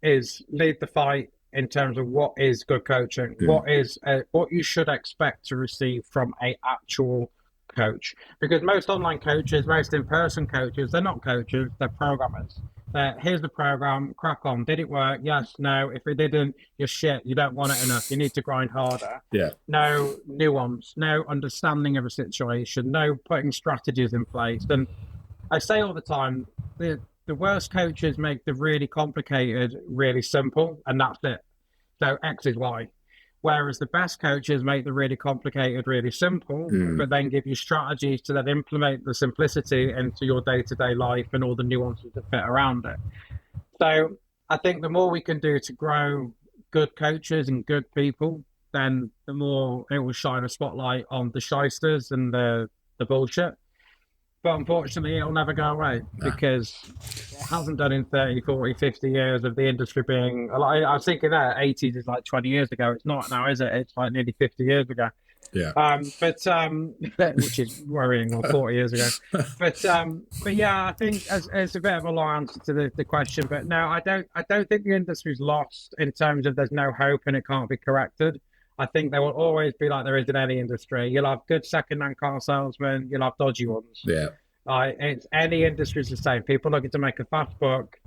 is lead the fight in terms of what is good coaching, what you should expect to receive from a actual coach. Because most online coaches, most in-person coaches, they're not coaches, they're programmers. Here's the program, crack on. Did it work? Yes, no. If it didn't, you're shit. You don't want it enough. You need to grind harder. Yeah. No nuance, no understanding of a situation, no putting strategies in place. And I say all the time, the worst coaches make the really complicated really simple, and that's it. So X is Y. Whereas the best coaches make the really complicated really simple, but then give you strategies to then implement the simplicity into your day-to-day life and all the nuances that fit around it. So I think the more we can do to grow good coaches and good people, then the more it will shine a spotlight on the shysters and the bullshit. But unfortunately, it'll never go away because it hasn't done in 30, 40, 50 years of the industry being... I was thinking that 80s is like 20 years ago. It's not now, is it? It's like nearly 50 years ago. Yeah. Which is worrying, or 40 years ago. But yeah, I think it's a bit of a long answer to the question. But no, I don't think the industry's lost in terms of there's no hope and it can't be corrected. I think there will always be, like there is in any industry. You'll have good second-hand car salesmen. You'll have dodgy ones. Yeah. It's any industry's the same. People looking to make a fast buck,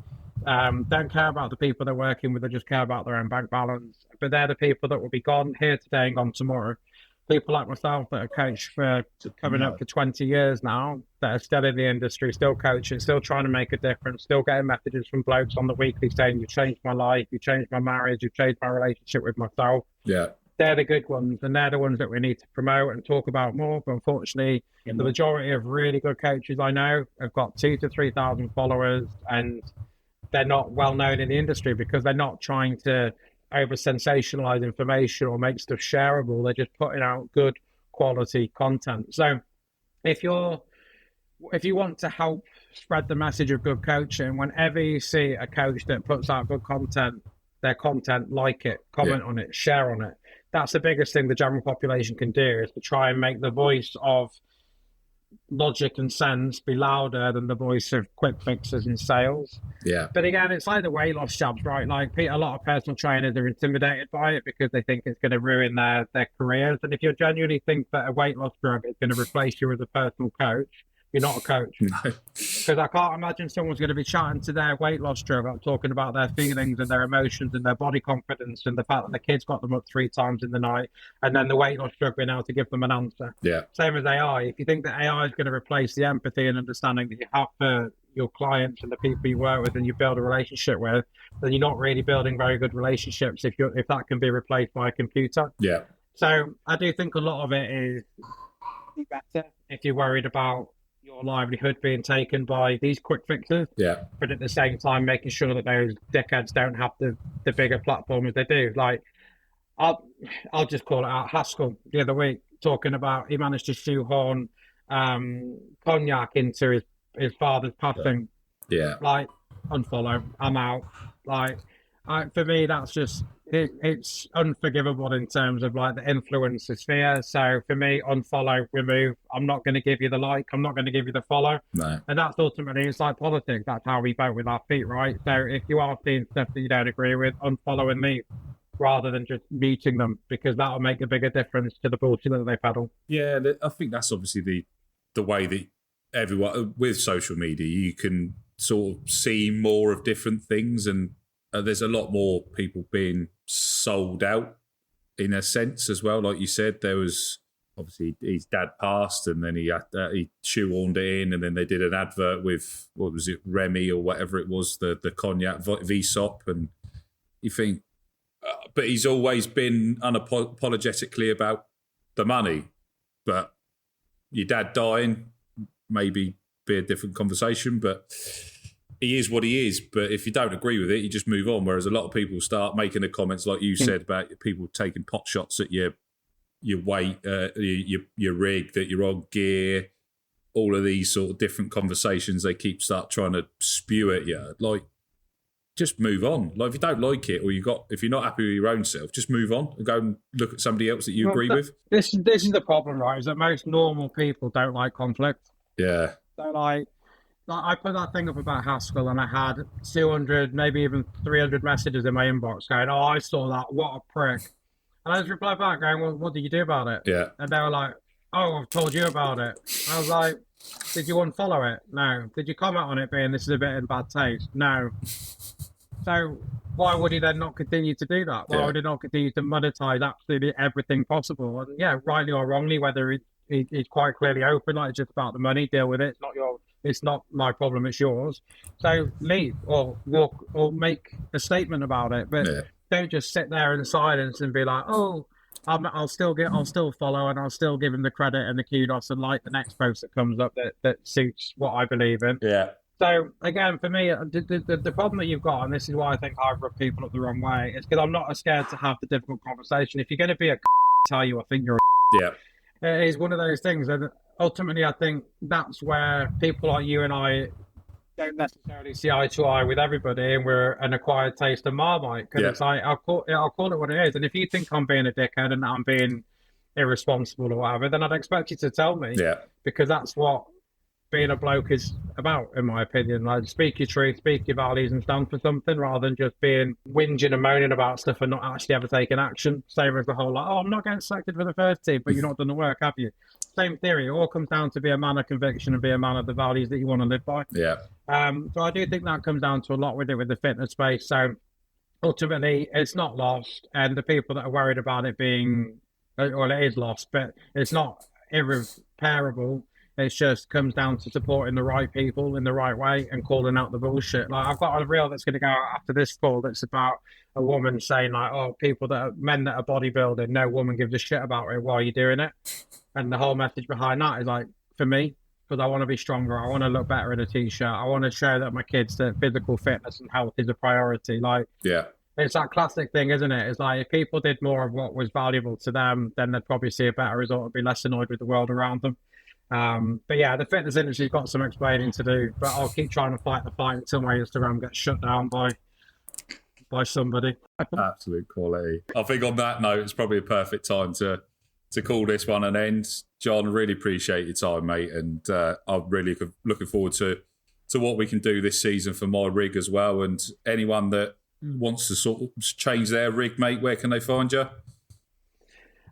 don't care about the people they're working with. They just care about their own bank balance. But they're the people that will be gone here today and gone tomorrow. People like myself that are coached for coming up for 20 years now, that are still in the industry, still coaching, still trying to make a difference, still getting messages from blokes on the weekly saying, "You've changed my life, you've changed my marriage, you've changed my relationship with myself." Yeah. They're the good ones, and they're the ones that we need to promote and talk about more. But unfortunately, the majority of really good coaches I know have got 2,000 to 3,000 followers, and they're not well known in the industry because they're not trying to over sensationalize information or make stuff shareable. They're just putting out good quality content. So if you want to help spread the message of good coaching, whenever you see a coach that puts out good content, their content, like it, comment on it, share on it. That's the biggest thing the general population can do, is to try and make the voice of logic and sense be louder than the voice of quick fixes and sales. Yeah. But again, it's like the weight loss jabs, right? Like a lot of personal trainers are intimidated by it because they think it's going to ruin their careers. And if you genuinely think that a weight loss drug is going to replace you as a personal coach, you're not a coach. No. Because I can't imagine someone's going to be chatting to their weight loss drug, talking about their feelings and their emotions and their body confidence and the fact that the kids got them up 3 times in the night, and then the weight loss drug being able to give them an answer. Yeah. Same as AI. If you think that AI is going to replace the empathy and understanding that you have for your clients and the people you work with and you build a relationship with, then you're not really building very good relationships if that can be replaced by a computer. Yeah. So I do think a lot of it is better if you're worried about your livelihood being taken by these quick fixes. Yeah. But at the same time, making sure that those dickheads don't have the bigger platform as they do. Like, I'll just call it out. Haskell the other week talking about he managed to shoehorn cognac into his father's passing. Yeah. Like, unfollow. I'm out. Like, for me, that's just it's unforgivable in terms of like the influencer sphere. So for me, unfollow, remove. I'm not going to give you the like. I'm not going to give you the follow. No. And that's ultimately, it's like politics. That's how we vote with our feet, right? So if you are seeing stuff that you don't agree with, unfollow and leave. rather than just muting them, because that'll make a bigger difference to the bullshit that they peddle. Yeah, I think that's obviously the way that everyone, with social media, you can sort of see more of different things, and there's a lot more people being sold out in a sense as well. Like you said, there was obviously his dad passed, and then he shoehorned it in, and then they did an advert with, what was it, Remy or whatever it was, the cognac VSOP, and you think, but he's always been unapologetically about the money. But your dad dying, maybe be a different conversation, but he is what he is. But if you don't agree with it, you just move on. Whereas a lot of people start making the comments like you said about people taking pot shots at your weight, your rig, that you're on gear, all of these sort of different conversations they start trying to spew at you. Like, just move on. Like, if you don't like it, or if you're not happy with your own self, just move on and go and look at somebody else that you agree with. This is the problem, right? Is that most normal people don't like conflict. Yeah. So like I put that thing up about Haskell, and I had 200, maybe even 300 messages in my inbox going, "Oh, I saw that. What a prick." And I just replied back going, "Well, what did you do about it?" Yeah. And they were like, "Oh, I've told you about it." I was like, "Did you unfollow it? No. Did you comment on it being this is a bit in bad taste? No." So why would he then not continue to do that? Why would he not continue to monetize absolutely everything possible? And yeah, rightly or wrongly, whether he's quite clearly open, like, it's just about the money, deal with it. It's not my problem, it's yours. So leave or walk or make a statement about it. But don't just sit there in silence and be like, "Oh, I'll still follow, and I'll still give him the credit and the kudos and like the next post that comes up that suits what I believe in." Yeah. So again, for me, the problem that you've got, and this is why I think I rub people up the wrong way, is because I'm not scared to have the difficult conversation. If you're going to be tell you I think you're yeah. It is one of those things, and ultimately, I think that's where people like you and I don't necessarily see eye to eye with everybody, and we're an acquired taste of Marmite. Because it's like, I'll call it what it is. And if you think I'm being a dickhead and I'm being irresponsible or whatever, then I'd expect you to tell me. Yeah. Because that's what being a bloke is about, in my opinion. Like, speak your truth, speak your values, and stand for something, rather than just being whinging and moaning about stuff and not actually ever taking action. Same as the whole, like, "Oh, I'm not getting selected for the first team," but you've not done the work, have you? Same theory. It all comes down to be a man of conviction and be a man of the values that you want to live by. Yeah. So I do think that comes down to a lot with it, with the fitness space. So ultimately, it's not lost, and the people that are worried about it being, well, it is lost, but it's not irreparable. It just comes down to supporting the right people in the right way and calling out the bullshit. Like, I've got a reel that's going to go out after this call that's about a woman saying, like, "Oh, men that are bodybuilding, no woman gives a shit about it while you're doing it." And the whole message behind that is like, for me, because I want to be stronger, I want to look better in a t-shirt, I want to show that my kids that physical fitness and health is a priority. Like, yeah. It's that classic thing, isn't it? It's like, if people did more of what was valuable to them, then they'd probably see a better result and be less annoyed with the world around them. But yeah, the fitness industry's got some explaining to do, but I'll keep trying to fight the fight until my Instagram gets shut down by somebody. Absolute quality. I think on that note, it's probably a perfect time to call this one an end. John, really appreciate your time, mate, and I'm really looking forward to what we can do this season for my rig as well. And anyone that wants to sort of change their rig, mate, where can they find you?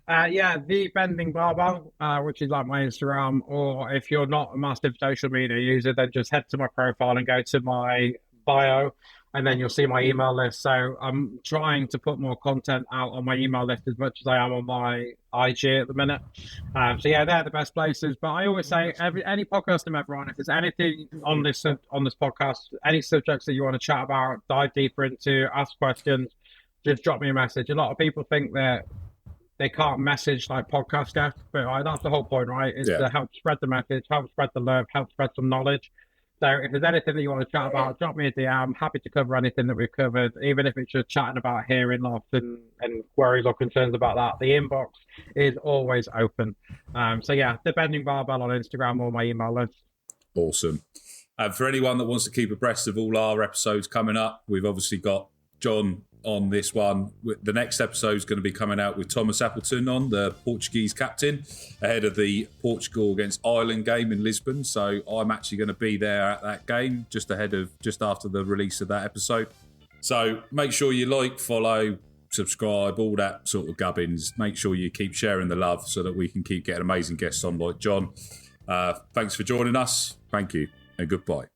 The Bending Barbell, which is like my Instagram, or if you're not a massive social media user, then just head to my profile and go to my bio, and then you'll see my email list. So I'm trying to put more content out on my email list as much as I am on my IG at the minute. So yeah, they're the best places. But I always say, any podcast I'm ever on, if there's anything on this podcast, any subjects that you want to chat about, dive deeper into, ask questions, just drop me a message. A lot of people think that they can't message like podcast guests, but that's the whole point, right? Is to help spread the message, help spread the love, help spread some knowledge. So if there's anything that you want to chat about, drop me a DM. I'm happy to cover anything that we've covered, even if it's just chatting about hearing loss and worries or concerns about that. The inbox is always open. So yeah, the Bending Barbell on Instagram or my email list. Awesome. And for anyone that wants to keep abreast of all our episodes coming up, we've obviously got John on this one. The next episode is going to be coming out with Thomas Appleton on, the Portuguese captain, ahead of the Portugal against Ireland game in Lisbon. So I'm actually going to be there at that game just after the release of that episode. So make sure you like, follow, subscribe, all that sort of gubbins. Make sure you keep sharing the love so that we can keep getting amazing guests on like John. Thanks for joining us. Thank you and goodbye.